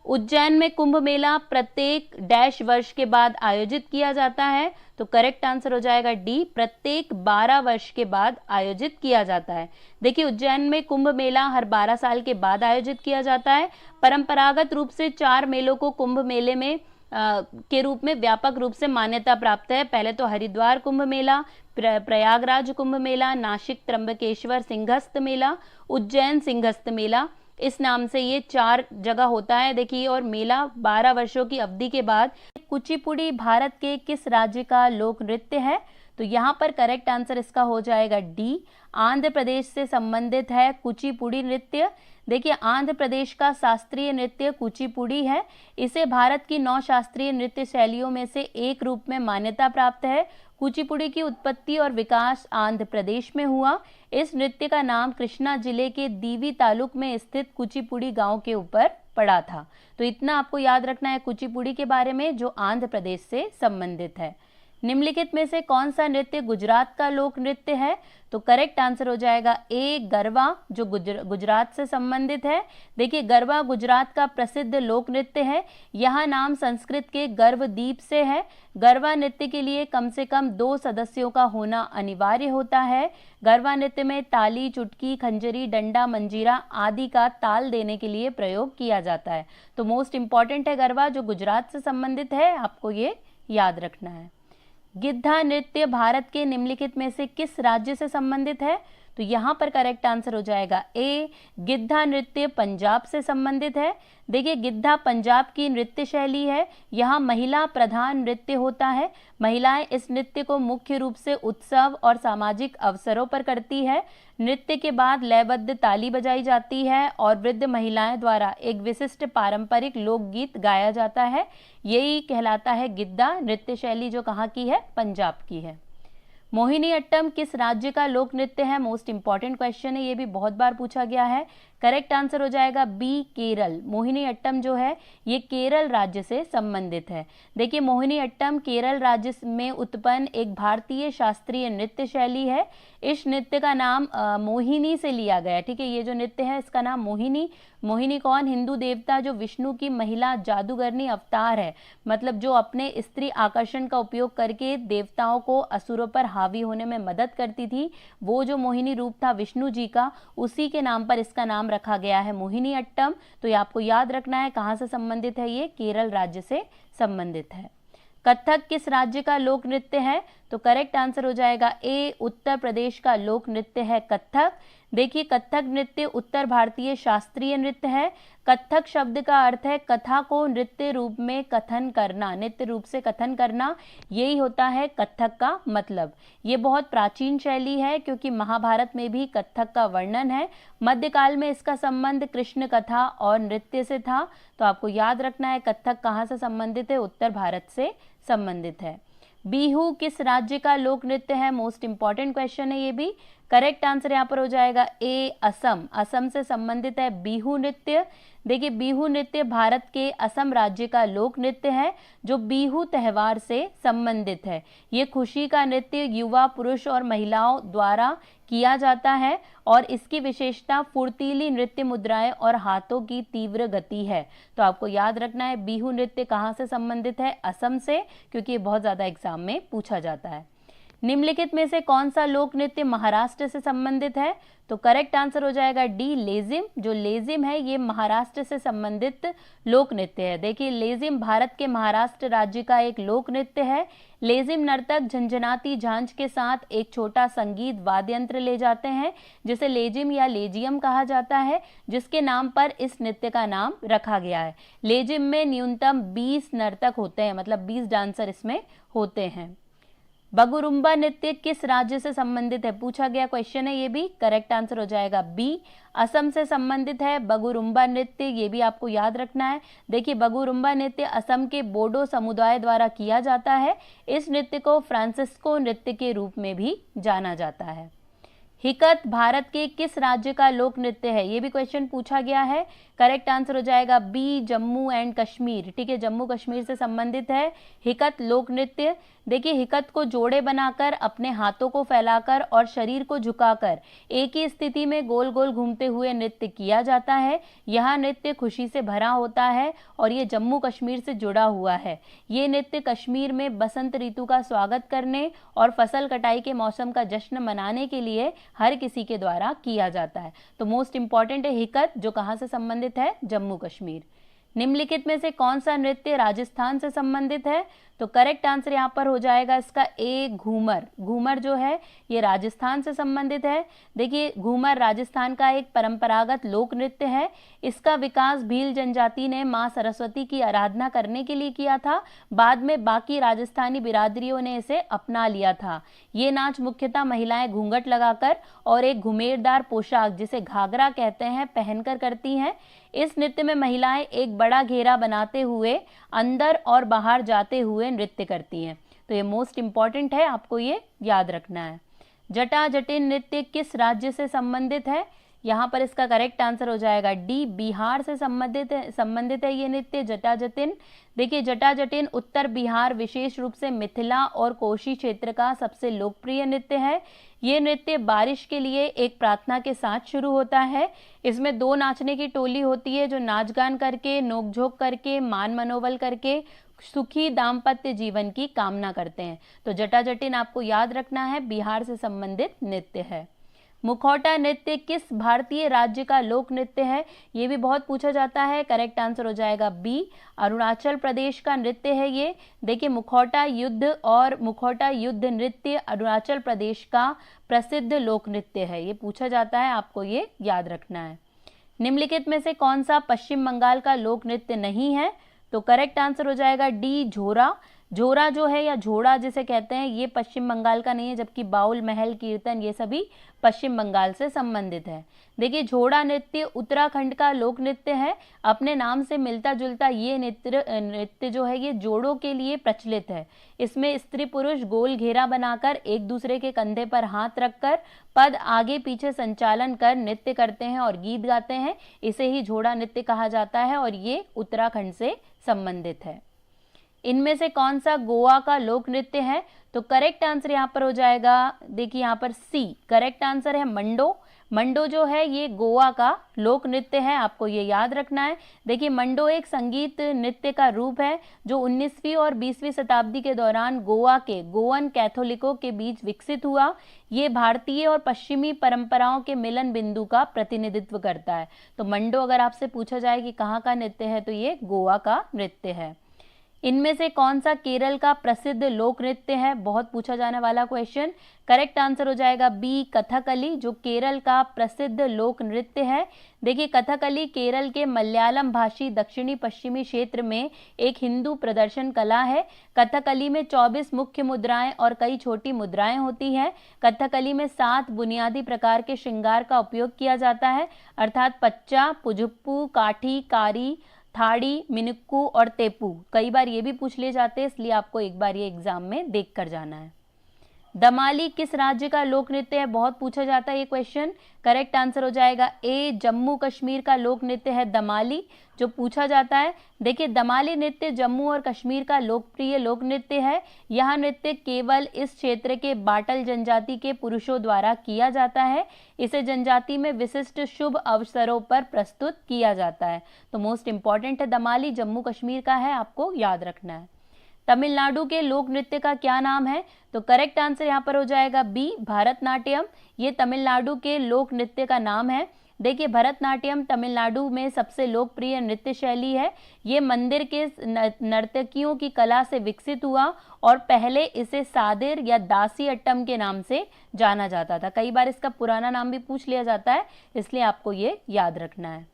उज्जैन में कुंभ मेला प्रत्येक डैश वर्ष के बाद आयोजित किया जाता है? तो करेक्ट आंसर हो जाएगा डी, प्रत्येक 12 वर्ष के बाद आयोजित किया जाता है। देखिए उज्जैन में कुंभ मेला हर 12 साल के बाद आयोजित किया जाता है। परंपरागत रूप से 4 मेलों को कुंभ मेले में के रूप में व्यापक रूप से मान्यता प्राप्त है। पहले तो हरिद्वार कुंभ मेला, प्रयागराज कुंभ मेला, नासिक त्र्यंबकेश्वर सिंहस्थ मेला, उज्जैन सिंहस्थ मेला, इस नाम से ये 4 जगह होता है। देखिए और मेला 12 वर्षों की अवधि के बाद। कुचिपुड़ी भारत के किस राज्य का लोक नृत्य है? तो यहाँ पर करेक्ट आंसर इसका हो जाएगा डी, आंध्र प्रदेश से संबंधित है कुचिपुड़ी नृत्य। देखिए आंध्र प्रदेश का शास्त्रीय नृत्य कुचिपुड़ी है। इसे भारत की 9 शास्त्रीय नृत्य शैलियों में से एक रूप में मान्यता प्राप्त है। कुचिपुड़ी की उत्पत्ति और विकास आंध्र प्रदेश में हुआ। इस नृत्य का नाम कृष्णा जिले के दीवी तालुक में स्थित कुचिपुड़ी गांव के ऊपर पड़ा था। तो इतना आपको याद रखना है कुचिपुड़ी के बारे में जो आंध्र प्रदेश से संबंधित है। निम्नलिखित में से कौन सा नृत्य गुजरात का लोक नृत्य है? तो करेक्ट आंसर हो जाएगा ए, गरबा, जो गुजरात से संबंधित है। देखिए गरबा गुजरात का प्रसिद्ध लोक नृत्य है। यह नाम संस्कृत के गर्वदीप से है। गरबा नृत्य के लिए कम से कम 2 सदस्यों का होना अनिवार्य होता है। गरबा नृत्य में ताली, चुटकी, खंजरी, डंडा, मंजीरा आदि का ताल देने के लिए प्रयोग किया जाता है। तो मोस्ट इंपॉर्टेंट है गरबा जो गुजरात से संबंधित है, आपको ये याद रखना है। गिद्धा नृत्य भारत के निम्नलिखित में से किस राज्य से संबंधित है? तो यहाँ पर करेक्ट आंसर हो जाएगा ए, गिद्धा नृत्य पंजाब से संबंधित है। देखिए, गिद्धा पंजाब की नृत्य शैली है। यहाँ महिला प्रधान नृत्य होता है। महिलाएं इस नृत्य को मुख्य रूप से उत्सव और सामाजिक अवसरों पर करती है। नृत्य के बाद लयबद्ध ताली बजाई जाती है और वृद्ध महिलाएं द्वारा एक विशिष्ट पारंपरिक लोकगीत गाया जाता है। यही कहलाता है गिद्धा नृत्य शैली, जो कहाँ की है? पंजाब की है। मोहिनी अट्टम किस राज्य का लोक नृत्य है? मोस्ट इंपॉर्टेंट क्वेश्चन है, ये भी बहुत बार पूछा गया है। करेक्ट आंसर हो जाएगा बी, केरल। मोहिनी अट्टम जो है ये केरल राज्य से संबंधित है। देखिए, मोहिनी अट्टम केरल राज्य में उत्पन्न एक भारतीय शास्त्रीय नृत्य शैली है। इस नृत्य का नाम मोहिनी से लिया गया है। ठीक है, ये जो नृत्य है इसका नाम मोहिनी। मोहिनी कौन? हिंदू देवता जो विष्णु की महिला जादूगरनी अवतार है, मतलब जो अपने स्त्री आकर्षण का उपयोग करके देवताओं को असुरों पर हावी होने में मदद करती थी। वो जो मोहिनी रूप था विष्णु जी का, उसी के नाम पर इसका नाम रखा गया है मोहिनी अट्टम। तो ये आपको याद रखना है कहाँ से संबंधित है, ये केरल राज्य से संबंधित है। कथक किस राज्य का लोक नृत्य है? तो करेक्ट आंसर हो जाएगा ए, उत्तर प्रदेश का लोक नृत्य है कथक। देखिए, कथक नृत्य उत्तर भारतीय शास्त्रीय नृत्य है। कथक शब्द का अर्थ है कथा को नृत्य रूप में कथन करना, नृत्य रूप से कथन करना, यही होता है कथक का मतलब। ये बहुत प्राचीन शैली है क्योंकि महाभारत में भी कथक का वर्णन है। मध्यकाल में इसका संबंध कृष्ण कथा और नृत्य से था। तो आपको याद रखना है कथक कहाँ से संबंधित है? उत्तर भारत से संबंधित है। बिहू किस राज्य का लोक नृत्य है? मोस्ट इंपॉर्टेंट क्वेश्चन है ये भी। करेक्ट आंसर यहाँ पर हो जाएगा ए, असम। असम से संबंधित है बिहू नृत्य। देखिए, बिहू नृत्य भारत के असम राज्य का लोक नृत्य है जो बिहू त्योहार से संबंधित है। ये खुशी का नृत्य युवा, पुरुष और महिलाओं द्वारा किया जाता है और इसकी विशेषता फुर्तीली नृत्य मुद्राएं और हाथों की तीव्र गति है। तो आपको याद रखना है बिहू नृत्य कहाँ से संबंधित है? असम से, क्योंकि ये बहुत ज़्यादा एग्जाम में पूछा जाता है। निम्नलिखित में से कौन सा लोक नृत्य महाराष्ट्र से संबंधित है? तो करेक्ट आंसर हो जाएगा डी, लेजिम। जो लेजिम है ये महाराष्ट्र से संबंधित लोक नृत्य है। देखिए, लेजिम भारत के महाराष्ट्र राज्य का एक लोक नृत्य है। लेजिम नर्तक झंझनाती झांझ के साथ एक छोटा संगीत वाद्य यंत्र ले जाते हैं जिसे लेजिम या लेजियम कहा जाता है, जिसके नाम पर इस नृत्य का नाम रखा गया है। लेजिम में न्यूनतम 20 नर्तक होते हैं, मतलब 20 डांसर इसमें होते हैं। बगुरुम्बा नृत्य किस राज्य से संबंधित है? पूछा गया क्वेश्चन है ये भी। करेक्ट आंसर हो जाएगा बी, असम से संबंधित है बगुरुम्बा नृत्य। ये भी आपको याद रखना है। देखिए, बगुरुम्बा नृत्य असम के बोडो समुदाय द्वारा किया जाता है। इस नृत्य को फ्रांसिस्को नृत्य के रूप में भी जाना जाता है। हिकत भारत के किस राज्य का लोक नृत्य है? ये भी क्वेश्चन पूछा गया है। करेक्ट आंसर हो जाएगा बी, जम्मू एंड कश्मीर। ठीक है, जम्मू कश्मीर से संबंधित है हिकत लोक नृत्य। देखिए, हिकत को जोड़े बनाकर, अपने हाथों को फैलाकर और शरीर को झुकाकर एक ही स्थिति में गोल गोल घूमते हुए नृत्य किया जाता है। यह नृत्य खुशी से भरा होता है और ये जम्मू कश्मीर से जुड़ा हुआ है। ये नृत्य कश्मीर में बसंत ऋतु का स्वागत करने और फसल कटाई के मौसम का जश्न मनाने के लिए हर किसी के द्वारा किया जाता है। तो मोस्ट इंपॉर्टेंट है हिकत, जो कहाँ से संबंधित है? जम्मू कश्मीर। निम्नलिखित में से कौन सा नृत्य राजस्थान से संबंधित है? तो करेक्ट आंसर यहाँ पर हो जाएगा इसका ए, घूमर। घूमर जो है ये राजस्थान से संबंधित है। देखिए, घूमर राजस्थान का एक परंपरागत लोक नृत्य है। इसका विकास भील जनजाति ने माँ सरस्वती की आराधना करने के लिए किया था। बाद में बाकी राजस्थानी बिरादरियों ने इसे अपना लिया था। ये नाच मुख्यतः महिलाएं घूंघट लगाकर और एक घुमेरदार पोशाक, जिसे घाघरा कहते हैं, पहनकर करती हैं। इस नृत्य में महिलाएं एक बड़ा घेरा बनाते हुए अंदर और बाहर जाते हुए नृत्य करती हैं। तो ये मोस्ट इंपॉर्टेंट है, आपको ये याद रखना है। जटा जटिन नृत्य किस राज्य से संबंधित है? यहाँ पर इसका करेक्ट आंसर हो जाएगा डी, बिहार से संबंधित है ये नृत्य जटा जटिन। देखिए, जटा जटिन उत्तर बिहार, विशेष रूप से मिथिला और कोशी क्षेत्र का सबसे लोकप्रिय नृत्य है। ये नृत्य बारिश के लिए एक प्रार्थना के साथ शुरू होता है। इसमें 2 नाचने की टोली होती है जो नाच गान करके, नोकझोंक करके, मान मनोबल करके सुखी दाम्पत्य जीवन की कामना करते हैं। तो जटा जटिन आपको याद रखना है, बिहार से संबंधित नृत्य है। मुखौटा नृत्य किस भारतीय राज्य का लोक नृत्य है, ये भी बहुत पूछा जाता है। करेक्ट आंसर हो जाएगा बी, अरुणाचल प्रदेश का नृत्य है ये। देखिए मुखौटा युद्ध नृत्य अरुणाचल प्रदेश का प्रसिद्ध लोक नृत्य है, ये पूछा जाता है, आपको ये याद रखना है। निम्नलिखित में से कौन सा पश्चिम बंगाल का लोक नृत्य नहीं है, तो करेक्ट आंसर हो जाएगा डी, झोरा। झोरा जो है या झोड़ा जिसे कहते हैं, ये पश्चिम बंगाल का नहीं है, जबकि बाउल, महल, कीर्तन ये सभी पश्चिम बंगाल से संबंधित है। देखिए झोड़ा नृत्य उत्तराखंड का लोक नृत्य है। अपने नाम से मिलता जुलता ये नृत्य जो है ये जोड़ों के लिए प्रचलित है। इसमें स्त्री पुरुष गोल घेरा बनाकर एक दूसरे के कंधे पर हाथ रखकर पद आगे पीछे संचालन कर नृत्य करते हैं और गीत गाते हैं। इसे ही झोड़ा नृत्य कहा जाता है और ये उत्तराखंड से संबंधित है। इनमें से कौन सा गोवा का लोक नृत्य है, तो करेक्ट आंसर यहाँ पर हो जाएगा, देखिए यहाँ पर सी, करेक्ट आंसर है मंडो। मंडो जो है ये गोवा का लोक नृत्य है, आपको ये याद रखना है। देखिए मंडो एक संगीत नृत्य का रूप है जो 19वीं और 20वीं शताब्दी के दौरान गोवा के गोवन कैथोलिकों के बीच विकसित हुआ। ये भारतीय और पश्चिमी परंपराओं के मिलन बिंदु का प्रतिनिधित्व करता है। तो मंडो अगर आपसे पूछा जाए कि कहाँ का नृत्य है, तो ये गोवा का नृत्य है। इनमें से कौन सा केरल का प्रसिद्ध लोक नृत्य है, बहुत पूछा जाने वाला क्वेश्चन। करेक्ट आंसर हो जाएगा बी, कथकली, जो केरल का प्रसिद्ध लोक नृत्य है। देखिए कथकली केरल के मलयालम भाषी दक्षिणी पश्चिमी क्षेत्र में एक हिंदू प्रदर्शन कला है। कथकली में 24 मुख्य मुद्राएं और कई छोटी मुद्राएं होती हैं। कथकली में 7 बुनियादी प्रकार के श्रृंगार का उपयोग किया जाता है, अर्थात पच्चा, पुजुप्पू, काठी, कारी, थाड़ी, मिनुक्कू और तेपू। कई बार ये भी पूछ लिए जाते हैं, इसलिए आपको एक बार ये एग्जाम में देख कर जाना है। दमाली किस राज्य का लोक नृत्य है, बहुत पूछा जाता है ये क्वेश्चन। करेक्ट आंसर हो जाएगा ए, जम्मू कश्मीर का लोक नृत्य है दमाली, जो पूछा जाता है। देखिए दमाली नृत्य जम्मू और कश्मीर का लोकप्रिय लोक नृत्य है। यह नृत्य केवल इस क्षेत्र के बाटल जनजाति के पुरुषों द्वारा किया जाता है। इसे जनजाति में विशिष्ट शुभ अवसरों पर प्रस्तुत किया जाता है। तो मोस्ट इंपॉर्टेंट है दमाली, जम्मू कश्मीर का है, आपको याद रखना है। तमिलनाडु के लोक नृत्य का क्या नाम है, तो करेक्ट आंसर यहाँ पर हो जाएगा बी, भरतनाट्यम। ये तमिलनाडु के लोक नृत्य का नाम है। देखिए भरतनाट्यम तमिलनाडु में सबसे लोकप्रिय नृत्य शैली है। ये मंदिर के नर्तकियों की कला से विकसित हुआ और पहले इसे सादिर या दासी अट्टम के नाम से जाना जाता था। कई बार इसका पुराना नाम भी पूछ लिया जाता है, इसलिए आपको ये याद रखना है।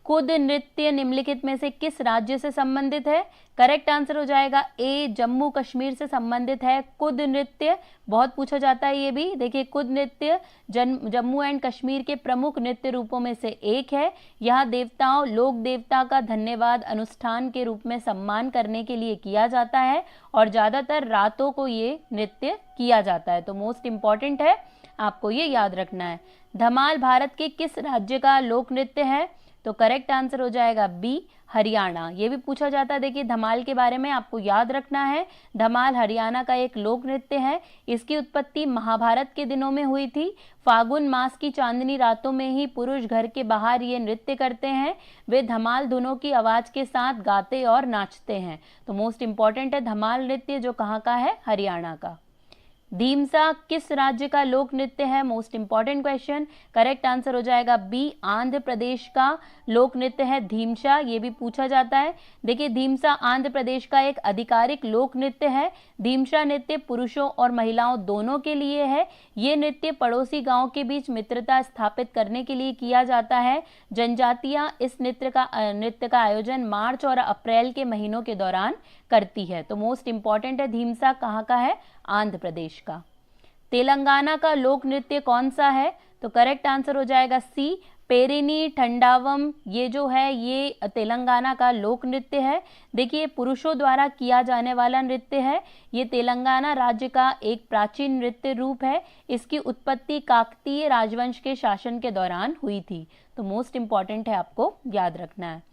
कुद नृत्य निम्नलिखित में से किस राज्य से संबंधित है, करेक्ट आंसर हो जाएगा ए, जम्मू कश्मीर से संबंधित है। कुद नृत्य बहुत पूछा जाता है ये भी। देखिए कुद नृत्य जम्मू एंड कश्मीर के प्रमुख नृत्य रूपों में से एक है। यह देवताओं, लोक देवता का धन्यवाद अनुष्ठान के रूप में सम्मान करने के लिए किया जाता है और ज्यादातर रातों को ये नृत्य किया जाता है। तो मोस्ट इंपॉर्टेंट है, आपको ये याद रखना है। धमाल भारत के किस राज्य का लोक नृत्य है, तो करेक्ट आंसर हो जाएगा बी, हरियाणा। ये भी पूछा जाता है। देखिए धमाल के बारे में आपको याद रखना है। धमाल हरियाणा का एक लोक नृत्य है। इसकी उत्पत्ति महाभारत के दिनों में हुई थी। फागुन मास की चांदनी रातों में ही पुरुष घर के बाहर ये नृत्य करते हैं। वे धमाल धुनों की आवाज के साथ गाते और नाचते हैं। तो मोस्ट इंपॉर्टेंट है धमाल नृत्य, जो कहाँ का है, हरियाणा का। धीमसा किस राज्य का लोक नृत्य है, most important question. Correct answer हो जाएगा बी, आंध्र प्रदेश का लोक नृत्य है धीमसा। ये भी पूछा जाता है। देखिए धीमसा आंध्र प्रदेश का एक आधिकारिक लोक नृत्य है। धीमसा नृत्य पुरुषों और महिलाओं दोनों के लिए है। ये नृत्य पड़ोसी गांव के बीच मित्रता स्थापित करने के लिए किया जाता है। जनजातियां इस नृत्य का आयोजन मार्च और अप्रैल के महीनों के दौरान करती है। तो मोस्ट इंपॉर्टेंट है धीमसा कहाँ का है, आंध्र प्रदेश का। तेलंगाना का लोक नृत्य कौन सा है, तो करेक्ट आंसर हो जाएगा सी, पेरिनी ठंडावम। ये जो है ये तेलंगाना का लोक नृत्य है। देखिए पुरुषों द्वारा किया जाने वाला नृत्य है। ये तेलंगाना राज्य का एक प्राचीन नृत्य रूप है। इसकी उत्पत्ति काकतीय राजवंश के शासन के दौरान हुई थी। तो मोस्ट इंपॉर्टेंट है, आपको याद रखना है।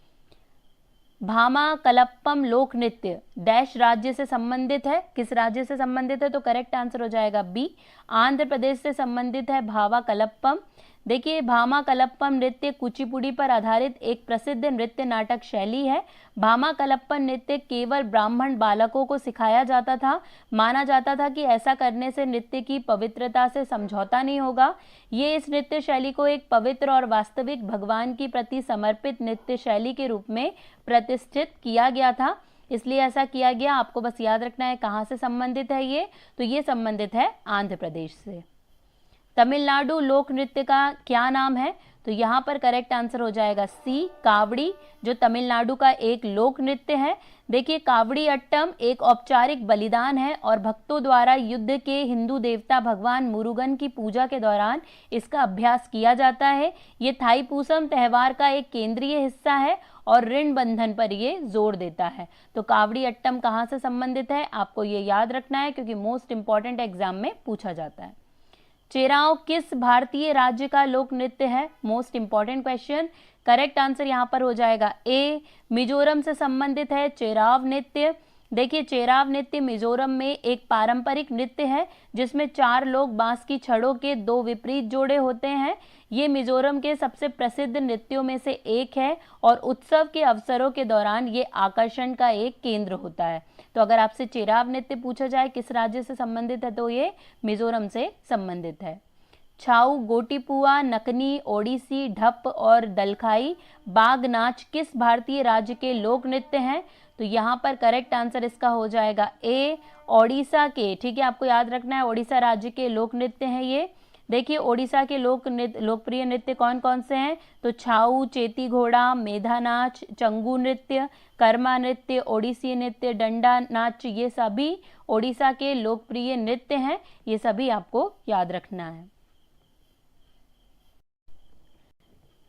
भामा कलप्पम लोक नृत्य डैश राज्य से संबंधित है, किस राज्य से संबंधित है, तो करेक्ट आंसर हो जाएगा बी, आंध्र प्रदेश से संबंधित है भावा कलप्पम। देखिए भामा कलप्पम नृत्य कुचिपुड़ी पर आधारित एक प्रसिद्ध नृत्य नाटक शैली है। भामा कलप्पम नृत्य केवल ब्राह्मण बालकों को सिखाया जाता था। माना जाता था कि ऐसा करने से नृत्य की पवित्रता से समझौता नहीं होगा। ये इस नृत्य शैली को एक पवित्र और वास्तविक भगवान की प्रति समर्पित नृत्य शैली के रूप में प्रतिष्ठित किया गया था, इसलिए ऐसा किया गया। आपको बस याद रखना है कहाँ से संबंधित है ये, तो ये संबंधित है आंध्र प्रदेश से। तमिलनाडु लोक नृत्य का क्या नाम है, तो यहाँ पर करेक्ट आंसर हो जाएगा सी, कावड़ी, जो तमिलनाडु का एक लोक नृत्य है। देखिए कावड़ी अट्टम एक औपचारिक बलिदान है और भक्तों द्वारा युद्ध के हिंदू देवता भगवान मुरुगन की पूजा के दौरान इसका अभ्यास किया जाता है। ये थाईपूसम त्यौहार का एक केंद्रीय हिस्सा है और ऋण बंधन पर ये जोर देता है। तो कावड़ी अट्टम कहाँ से संबंधित है, आपको ये याद रखना है क्योंकि मोस्ट इंपॉर्टेंट एग्जाम में पूछा जाता है। चेराव किस भारतीय राज्य का लोक नृत्य है, most important question. Correct answer यहाँ पर हो जाएगा ए, मिजोरम से संबंधित है चेराव नृत्य। देखिए चेराव नृत्य मिजोरम में एक पारंपरिक नृत्य है जिसमें 4 लोग बांस की छड़ों के 2 विपरीत जोड़े होते हैं। ये मिजोरम के सबसे प्रसिद्ध नृत्यों में से एक है और उत्सव के अवसरों के दौरान ये आकर्षण का एक केंद्र होता है। तो अगर आपसे चेराव नृत्य पूछा जाए किस राज्य से संबंधित है, तो ये मिजोरम से संबंधित है। छाऊ, गोटीपुआ, नकनी, ओडिसी, ढप और दलखाई बाग नाच किस भारतीय राज्य के लोक नृत्य हैं, तो यहाँ पर करेक्ट आंसर इसका हो जाएगा ए, ओडिशा के। ठीक है, आपको याद रखना है ओडिशा राज्य के लोक नृत्य हैं ये। देखिए ओडिशा के लोकप्रिय नृत्य कौन कौन से हैं, तो छाऊ, चेती घोड़ा, मेधा नाच, चंगू नृत्य, कर्मा नृत्य, ओडिसी नृत्य, डंडा नाच, ये सभी ओडिशा के लोकप्रिय नृत्य हैं। ये सभी आपको याद रखना है।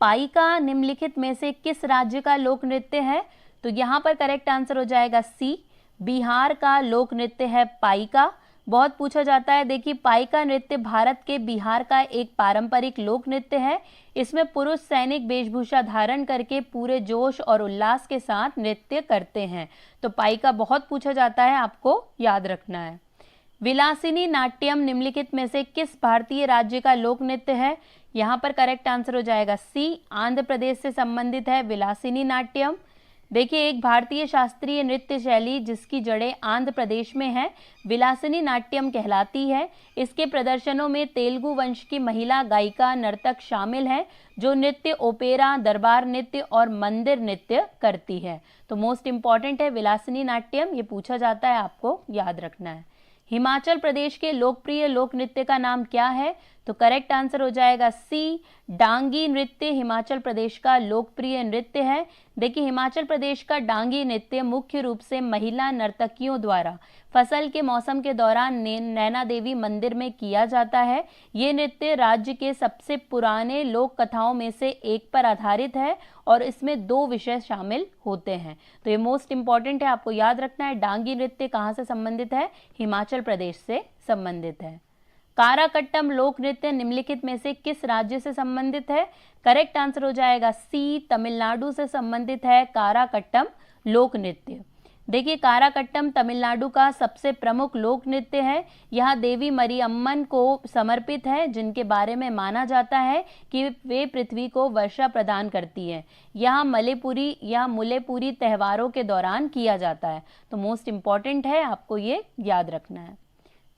पाइका निम्नलिखित में से किस राज्य का लोक नृत्य है, तो यहाँ पर करेक्ट आंसर हो जाएगा सी, बिहार का लोक नृत्य है पाइका। बहुत पूछा जाता है। देखिए पाइका नृत्य भारत के बिहार का एक पारंपरिक लोक नृत्य है। इसमें पुरुष सैनिक वेशभूषा धारण करके पूरे जोश और उल्लास के साथ नृत्य करते हैं। तो पाइका बहुत पूछा जाता है, आपको याद रखना है। विलासिनी नाट्यम निम्नलिखित में से किस भारतीय राज्य का लोक नृत्य है, यहाँ पर करेक्ट आंसर हो जाएगा सी, आंध्र प्रदेश से संबंधित है विलासिनी नाट्यम। देखिए एक भारतीय शास्त्रीय नृत्य शैली जिसकी जड़ें आंध्र प्रदेश में है, विलासिनी नाट्यम कहलाती है। इसके प्रदर्शनों में तेलुगु वंश की महिला गायिका नर्तक शामिल है जो नृत्य, ओपेरा, दरबार नृत्य और मंदिर नृत्य करती है। तो मोस्ट इंपॉर्टेंट है विलासिनी नाट्यम, ये पूछा जाता है, आपको याद रखना है। हिमाचल प्रदेश के लोकप्रिय लोक नृत्य का नाम क्या है, तो करेक्ट आंसर हो जाएगा सी, डांगी नृत्य हिमाचल प्रदेश का लोकप्रिय नृत्य है। देखिए हिमाचल प्रदेश का डांगी नृत्य मुख्य रूप से महिला नर्तकियों द्वारा फसल के मौसम के दौरान नैना देवी मंदिर में किया जाता है। ये नृत्य राज्य के सबसे पुराने लोक कथाओं में से एक पर आधारित है और इसमें 2 विषय शामिल होते हैं। तो ये मोस्ट इंपॉर्टेंट है, आपको याद रखना है। डांगी नृत्य कहाँ से संबंधित है, हिमाचल प्रदेश से संबंधित है। काराकट्टम लोक नृत्य निम्नलिखित में से किस राज्य से संबंधित है, करेक्ट आंसर हो जाएगा सी, तमिलनाडु से संबंधित है काराकट्टम लोक नृत्य। देखिए काराकट्टम तमिलनाडु का सबसे प्रमुख लोक नृत्य है। यह देवी मरियम्मन को समर्पित है जिनके बारे में माना जाता है कि वे पृथ्वी को वर्षा प्रदान करती है। यह मुलेपुरी त्योहारों के दौरान किया जाता है। तो मोस्ट इंपॉर्टेंट है, आपको ये याद रखना है।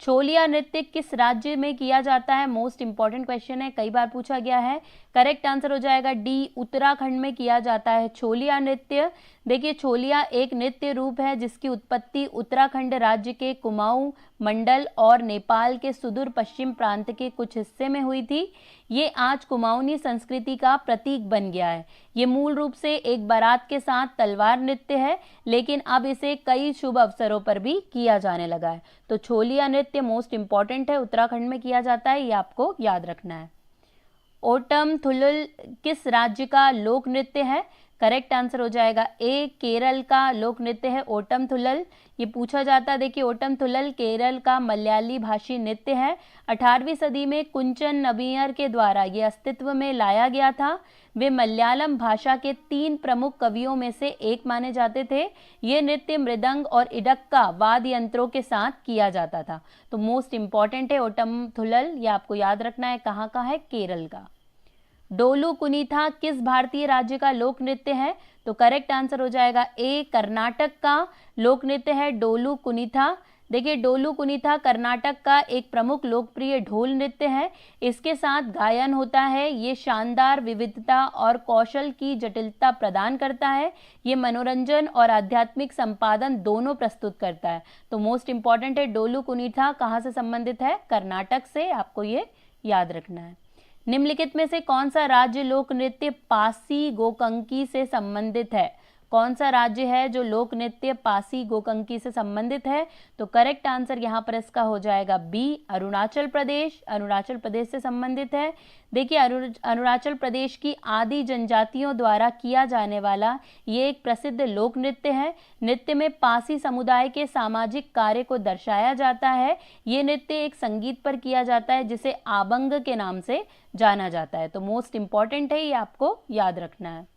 छोलिया नृत्य किस राज्य में किया जाता है, मोस्ट इंपॉर्टेंट क्वेश्चन है, कई बार पूछा गया है। करेक्ट आंसर हो जाएगा डी, उत्तराखंड में किया जाता है छोलिया नृत्य। देखिए छोलिया एक नृत्य रूप है जिसकी उत्पत्ति उत्तराखंड राज्य के कुमाऊं मंडल और नेपाल के सुदूर पश्चिम प्रांत के कुछ हिस्से में हुई थी। ये आज कुमाऊनी संस्कृति का प्रतीक बन गया है। ये मूल रूप से एक बारात के साथ तलवार नृत्य है, लेकिन अब इसे कई शुभ अवसरों पर भी किया जाने लगा है। तो छोलिया नृत्य मोस्ट इंपॉर्टेंट है, उत्तराखंड में किया जाता है, ये आपको याद रखना है। ओटम थुल्लुल किस राज्य का लोक नृत्य है, करेक्ट आंसर हो जाएगा ए, केरल का लोक नृत्य है ओटम थुल्लल। ये पूछा जाता है। देखिए ओटम थुल्लल केरल का मलयाली भाषी नृत्य है। 18वीं सदी में कुंचन नबियर के द्वारा ये अस्तित्व में लाया गया था। वे मलयालम भाषा के 3 प्रमुख कवियों में से एक माने जाते थे। ये नृत्य मृदंग और इडक्का वाद्य यंत्रों के साथ किया जाता था। तो मोस्ट इंपॉर्टेंट है ओटम थुल्लल, ये आपको याद रखना है, कहाँ का है, केरल का। डोलू कुनीथा किस भारतीय राज्य का लोक नृत्य है? तो करेक्ट आंसर हो जाएगा ए, कर्नाटक का लोक नृत्य है डोलू कुनीथा। देखिए डोलू कुनीथा कर्नाटक का एक प्रमुख लोकप्रिय ढोल नृत्य है। इसके साथ गायन होता है। ये शानदार विविधता और कौशल की जटिलता प्रदान करता है। ये मनोरंजन और आध्यात्मिक संपादन दोनों प्रस्तुत करता है। तो मोस्ट इंपॉर्टेंट है डोलू कुनीथा कहाँ से संबंधित है? कर्नाटक से, आपको ये याद रखना है। निम्नलिखित में से कौन सा राज्य लोक नृत्य पासी गोकंकी से संबंधित है? कौन सा राज्य है जो लोक नृत्य पासी गोकंकी से संबंधित है? तो करेक्ट आंसर यहाँ पर इसका हो जाएगा बी, अरुणाचल प्रदेश। अरुणाचल प्रदेश से संबंधित है। देखिए अरुणाचल प्रदेश की आदि जनजातियों द्वारा किया जाने वाला ये एक प्रसिद्ध लोक नृत्य है। नृत्य में पासी समुदाय के सामाजिक कार्य को दर्शाया जाता है। ये नृत्य एक संगीत पर किया जाता है जिसे आबंग के नाम से जाना जाता है। तो मोस्ट इंपॉर्टेंट है, ये आपको याद रखना है।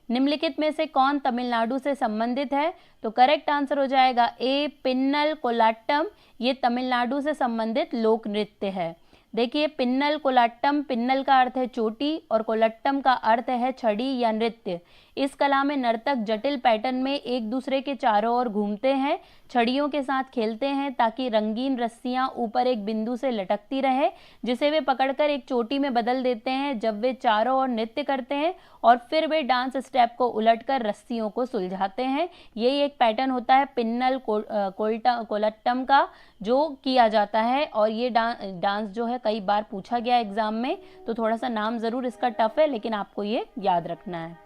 निम्नलिखित में से कौन तमिलनाडु से संबंधित है? तो करेक्ट आंसर हो जाएगा ए, पिन्नल कोलाट्टम। ये तमिलनाडु से संबंधित लोक नृत्य है। देखिए पिन्नल कोलाट्टम, पिन्नल का अर्थ है चोटी और कोलट्टम का अर्थ है छड़ी या नृत्य। इस कला में नर्तक जटिल पैटर्न में एक दूसरे के चारों ओर घूमते हैं, छड़ियों के साथ खेलते हैं ताकि रंगीन रस्सियां ऊपर एक बिंदु से लटकती रहे, जिसे वे पकड़कर एक चोटी में बदल देते हैं जब वे चारों ओर नृत्य करते हैं, और फिर वे डांस स्टेप को उलटकर रस्सियों को सुलझाते हैं। यही एक पैटर्न होता है पिन्नल कोलट्टम का जो किया जाता है। और ये डांस जो है कई बार पूछा गया एग्जाम में, तो थोड़ा सा नाम जरूर इसका टफ है, लेकिन आपको ये याद रखना है।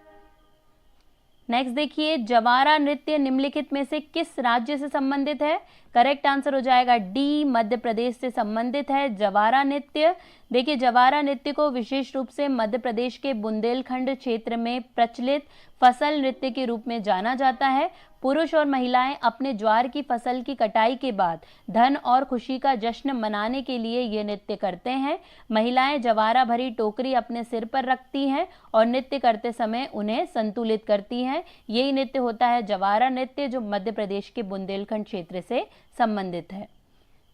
नेक्स्ट देखिए, जवारा नृत्य निम्नलिखित में से किस राज्य से संबंधित है? करेक्ट आंसर हो जाएगा डी, मध्य प्रदेश से संबंधित है जवारा नृत्य। देखिए जवारा नृत्य को विशेष रूप से मध्य प्रदेश के बुंदेलखंड क्षेत्र में प्रचलित फसल नृत्य के रूप में जाना जाता है। पुरुष और महिलाएं अपने ज्वार की फसल की कटाई के बाद धन और खुशी का जश्न मनाने के लिए ये नृत्य करते हैं। महिलाएं जवारा भरी टोकरी अपने सिर पर रखती हैं और नृत्य करते समय उन्हें संतुलित करती हैं। यही नृत्य होता है जवारा नृत्य, जो मध्य प्रदेश के बुंदेलखंड क्षेत्र से संबंधित है।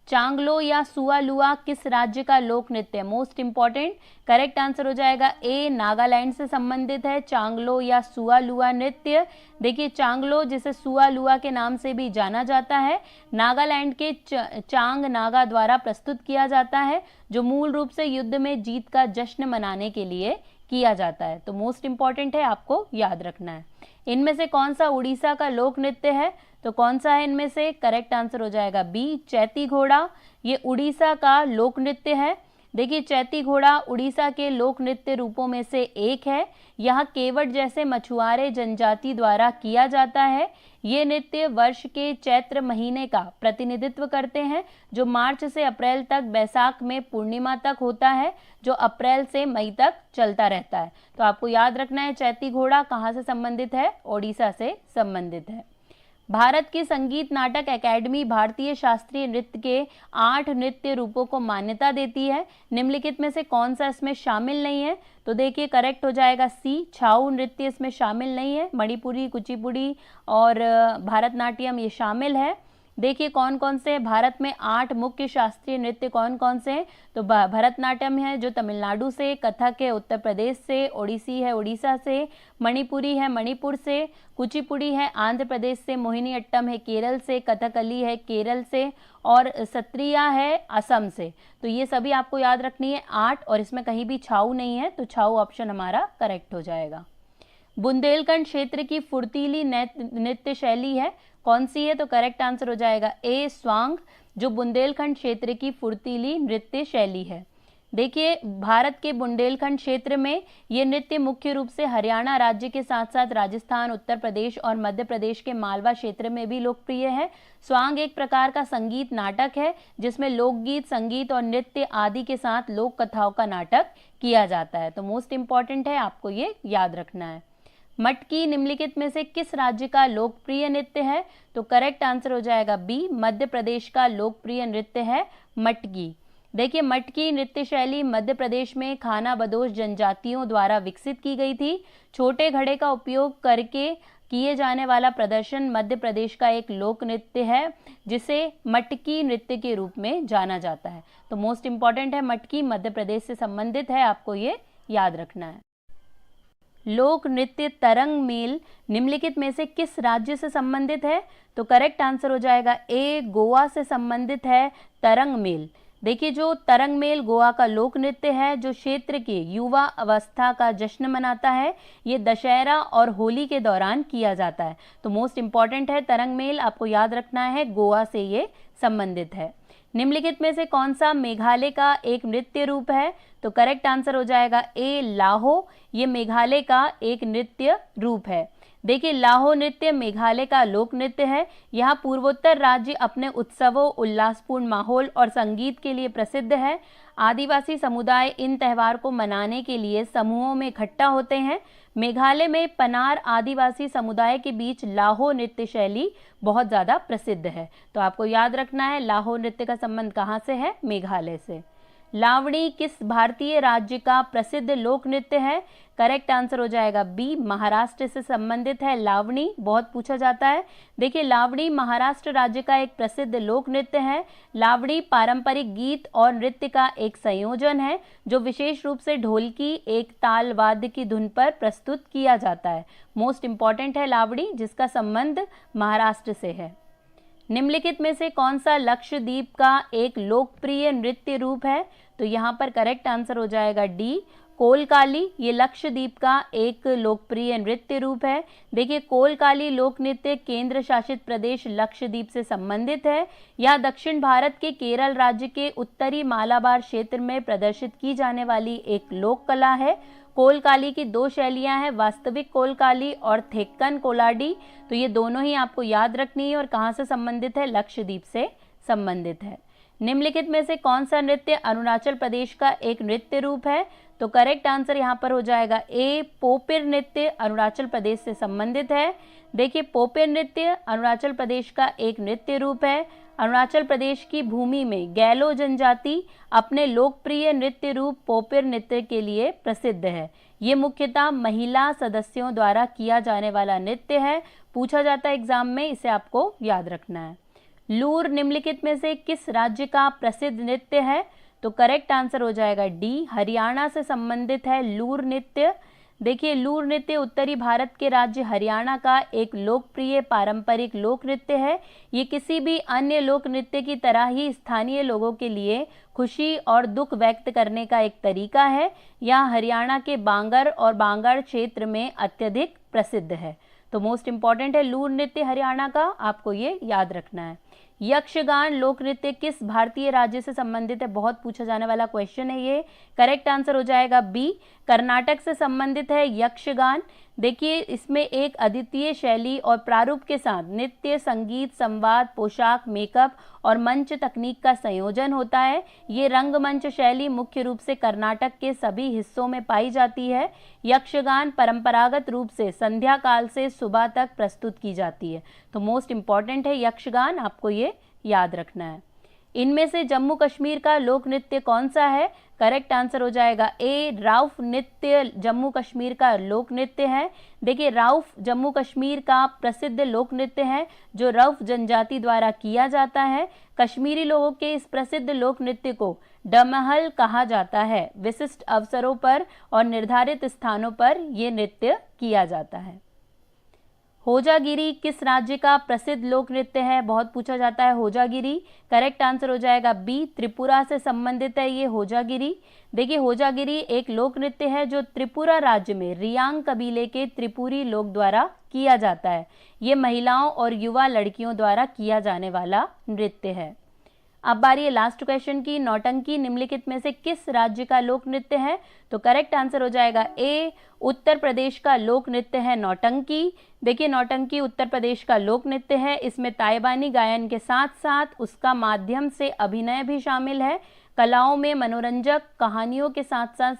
चांगलो या सुआलुआ किस राज्य का लोक नृत्य है? मोस्ट इंपॉर्टेंट, करेक्ट आंसर हो जाएगा ए, नागालैंड से संबंधित है चांगलो या सुआलुआ नृत्य। देखिए चांगलो जिसे सुआलुआ के नाम से भी जाना जाता है, नागालैंड के चांग नागा द्वारा प्रस्तुत किया जाता है, जो मूल रूप से युद्ध में जीत का जश्न मनाने के लिए किया जाता है। तो मोस्ट इंपॉर्टेंट है, आपको याद रखना है। इनमें से कौन सा उड़ीसा का लोक नृत्य है? तो कौन सा है इनमें से? करेक्ट आंसर हो जाएगा बी, चैती घोड़ा। ये उड़ीसा का लोक नृत्य है। देखिए चैती घोड़ा उड़ीसा के लोक नृत्य रूपों में से एक है। यह केवट जैसे मछुआरे जनजाति द्वारा किया जाता है। ये नृत्य वर्ष के चैत्र महीने का प्रतिनिधित्व करते हैं, जो मार्च से अप्रैल तक बैसाख में पूर्णिमा तक होता है, जो अप्रैल से मई तक चलता रहता है। तो आपको याद रखना है चैती घोड़ा कहाँ से संबंधित है? ओडिशा से संबंधित है। भारत की संगीत नाटक अकेडमी भारतीय शास्त्रीय नृत्य के 8 नृत्य रूपों को मान्यता देती है। निम्नलिखित में से कौन सा इसमें शामिल नहीं है? तो देखिए करेक्ट हो जाएगा सी, छाऊ नृत्य इसमें शामिल नहीं है। मणिपुरी, कुचिपुड़ी और भारतनाट्यम ये शामिल है। देखिए कौन कौन से भारत में 8 मुख्य शास्त्रीय नृत्य कौन कौन से हैं? तो भरतनाट्यम है जो तमिलनाडु से, कथक है उत्तर प्रदेश से, ओडिसी है उड़ीसा से, मणिपुरी है मणिपुर से, कुचिपुड़ी है आंध्र प्रदेश से, मोहिनी अट्टम है केरल से, कथकली है केरल से, और सत्रिया है असम से। तो ये सभी आपको याद रखनी है 8, और इसमें कहीं भी छाऊ नहीं है, तो छाऊ ऑप्शन हमारा करेक्ट हो जाएगा। बुंदेलखंड क्षेत्र की फुर्तीली नृत्य शैली है, कौन सी है? तो करेक्ट आंसर हो जाएगा ए, स्वांग, जो बुंदेलखंड क्षेत्र की फुर्तीली नृत्य शैली है। देखिए भारत के बुंदेलखंड क्षेत्र में ये नृत्य मुख्य रूप से हरियाणा राज्य के साथ साथ राजस्थान, उत्तर प्रदेश और मध्य प्रदेश के मालवा क्षेत्र में भी लोकप्रिय है। स्वांग एक प्रकार का संगीत नाटक है जिसमें लोकगीत, संगीत और नृत्य आदि के साथ लोक कथाओं का नाटक किया जाता है। तो मोस्ट इंपॉर्टेंट है, आपको ये याद रखना है। मटकी निम्नलिखित में से किस राज्य का लोकप्रिय नृत्य है? तो करेक्ट आंसर हो जाएगा बी, मध्य प्रदेश का लोकप्रिय नृत्य है मटकी। देखिए मटकी नृत्य शैली मध्य प्रदेश में खाना बदोश जनजातियों द्वारा विकसित की गई थी। छोटे घड़े का उपयोग करके किए जाने वाला प्रदर्शन मध्य प्रदेश का एक लोक नृत्य है, जिसे मटकी नृत्य के रूप में जाना जाता है। तो मोस्ट इंपॉर्टेंट है, मटकी मध्य प्रदेश से संबंधित है, आपको ये याद रखना है। लोक नृत्य तरंग मेल निम्नलिखित में से किस राज्य से संबंधित है? तो करेक्ट आंसर हो जाएगा ए, गोवा से संबंधित है तरंग मेल। देखिए, जो तरंग मेल गोवा का लोक नृत्य है, जो क्षेत्र के युवा अवस्था का जश्न मनाता है, ये दशहरा और होली के दौरान किया जाता है। तो मोस्ट इंपॉर्टेंट है तरंग मेल, आपको याद रखना है, गोवा से ये संबंधित है। निम्नलिखित में से कौन सा मेघालय का एक नृत्य रूप है? तो करेक्ट आंसर हो जाएगा ए, लाहो। ये मेघालय का एक नृत्य रूप है। देखिए, लाहो नृत्य मेघालय का लोक नृत्य है। यहाँ पूर्वोत्तर राज्य अपने उत्सवों, उल्लासपूर्ण माहौल और संगीत के लिए प्रसिद्ध है। आदिवासी समुदाय इन त्योहार को मनाने के लिए समूहों में इकट्ठा होते हैं। मेघालय में पनार आदिवासी समुदाय के बीच लाहो नृत्य शैली बहुत ज़्यादा प्रसिद्ध है। तो आपको याद रखना है, लाहो नृत्य का संबंध कहाँ से है? मेघालय से। लावणी किस भारतीय राज्य का प्रसिद्ध लोक नृत्य है? करेक्ट आंसर हो जाएगा बी, महाराष्ट्र से संबंधित है लावणी, बहुत पूछा जाता है। देखिए, लावणी महाराष्ट्र राज्य का एक प्रसिद्ध लोक नृत्य है। लावणी पारंपरिक गीत और नृत्य का एक संयोजन है, जो विशेष रूप से ढोलकी एक ताल वाद्य की धुन पर प्रस्तुत किया जाता है। मोस्ट इंपॉर्टेंट है लावणी, जिसका संबंध महाराष्ट्र से है। निम्नलिखित में से कौन सा लक्षद्वीप का एक लोकप्रिय नृत्य रूप है? तो यहाँ पर करेक्ट आंसर हो जाएगा डी, कोलकाली। ये लक्षद्वीप का एक लोकप्रिय नृत्य रूप है। देखिए, कोलकाली लोक नृत्य केंद्र शासित प्रदेश लक्षद्वीप से संबंधित है। यह दक्षिण भारत के केरल राज्य के उत्तरी मालाबार क्षेत्र में प्रदर्शित की जाने वाली एक लोक कला है। कोलकाली की दो शैलियां हैं, वास्तविक कोलकाली और थेक्कन कोलाडी। तो ये दोनों ही आपको याद रखनी है और कहाँ से संबंधित है? लक्षद्वीप से संबंधित है। निम्नलिखित में से कौन सा नृत्य अरुणाचल प्रदेश का एक नृत्य रूप है? तो करेक्ट आंसर यहाँ पर हो जाएगा ए, पोपिर नृत्य अरुणाचल प्रदेश से संबंधित है। देखिए, पोपिर नृत्य अरुणाचल प्रदेश का एक नृत्य रूप है। अरुणाचल प्रदेश की भूमि में गैलो जनजाति अपने लोकप्रिय नृत्य रूप पोपिर नृत्य के लिए प्रसिद्ध है। ये मुख्यतः महिला सदस्यों द्वारा किया जाने वाला नृत्य है, पूछा जाता है एग्जाम में, इसे आपको याद रखना है। लूर निम्नलिखित में से किस राज्य का प्रसिद्ध नृत्य है? तो करेक्ट आंसर हो जाएगा डी, हरियाणा से संबंधित है लूर नृत्य। देखिए, लूर नृत्य उत्तरी भारत के राज्य हरियाणा का एक लोकप्रिय पारंपरिक लोक नृत्य है। ये किसी भी अन्य लोक नृत्य की तरह ही स्थानीय लोगों के लिए खुशी और दुख व्यक्त करने का एक तरीका है। यह हरियाणा के बांगर और बांगड़ क्षेत्र में अत्यधिक प्रसिद्ध है। तो मोस्ट इंपॉर्टेंट है लूर नृत्य हरियाणा का, आपको ये याद रखना है। यक्षगान लोक नृत्य किस भारतीय राज्य से संबंधित है? बहुत पूछा जाने वाला क्वेश्चन है ये। करेक्ट आंसर हो जाएगा बी, कर्नाटक से संबंधित है यक्षगान। देखिए, इसमें एक अद्वितीय शैली और प्रारूप के साथ नृत्य, संगीत, संवाद, पोशाक, मेकअप और मंच तकनीक का संयोजन होता है। ये रंगमंच शैली मुख्य रूप से कर्नाटक के सभी हिस्सों में पाई जाती है। यक्षगान परंपरागत रूप से संध्या काल से सुबह तक प्रस्तुत की जाती है। तो मोस्ट इंपॉर्टेंट है यक्षगान, आपको ये याद रखना है। इनमें से जम्मू कश्मीर का लोक नृत्य कौन सा है? करेक्ट आंसर हो जाएगा ए, राउफ नृत्य जम्मू कश्मीर का लोक नृत्य है। देखिए, राउफ जम्मू कश्मीर का प्रसिद्ध लोक नृत्य है, जो राउफ जनजाति द्वारा किया जाता है। कश्मीरी लोगों के इस प्रसिद्ध लोक नृत्य को डमहल कहा जाता है। विशिष्ट अवसरों पर और निर्धारित स्थानों पर यह नृत्य किया जाता है। होजागिरी किस राज्य का प्रसिद्ध लोक नृत्य है? बहुत पूछा जाता है होजागिरी। करेक्ट आंसर हो जाएगा बी, त्रिपुरा से संबंधित है ये होजागिरी। देखिए, होजागिरी एक लोक नृत्य है जो त्रिपुरा राज्य में रियांग कबीले के त्रिपुरी लोग द्वारा किया जाता है। ये महिलाओं और युवा लड़कियों द्वारा किया जाने वाला नृत्य है। अब बारी है लास्ट क्वेश्चन की। नौटंकी निम्नलिखित में से किस राज्य का लोक नृत्य है? तो करेक्ट आंसर हो जाएगा ए, उत्तर प्रदेश का लोक नृत्य है नौटंकी। देखिए, नौटंकी उत्तर प्रदेश का लोक नृत्य है। इसमें ताइबानी गायन के साथ साथ उसका माध्यम से अभिनय भी शामिल है। कलाओं में मनोरंजक कहानियों के साथ साथ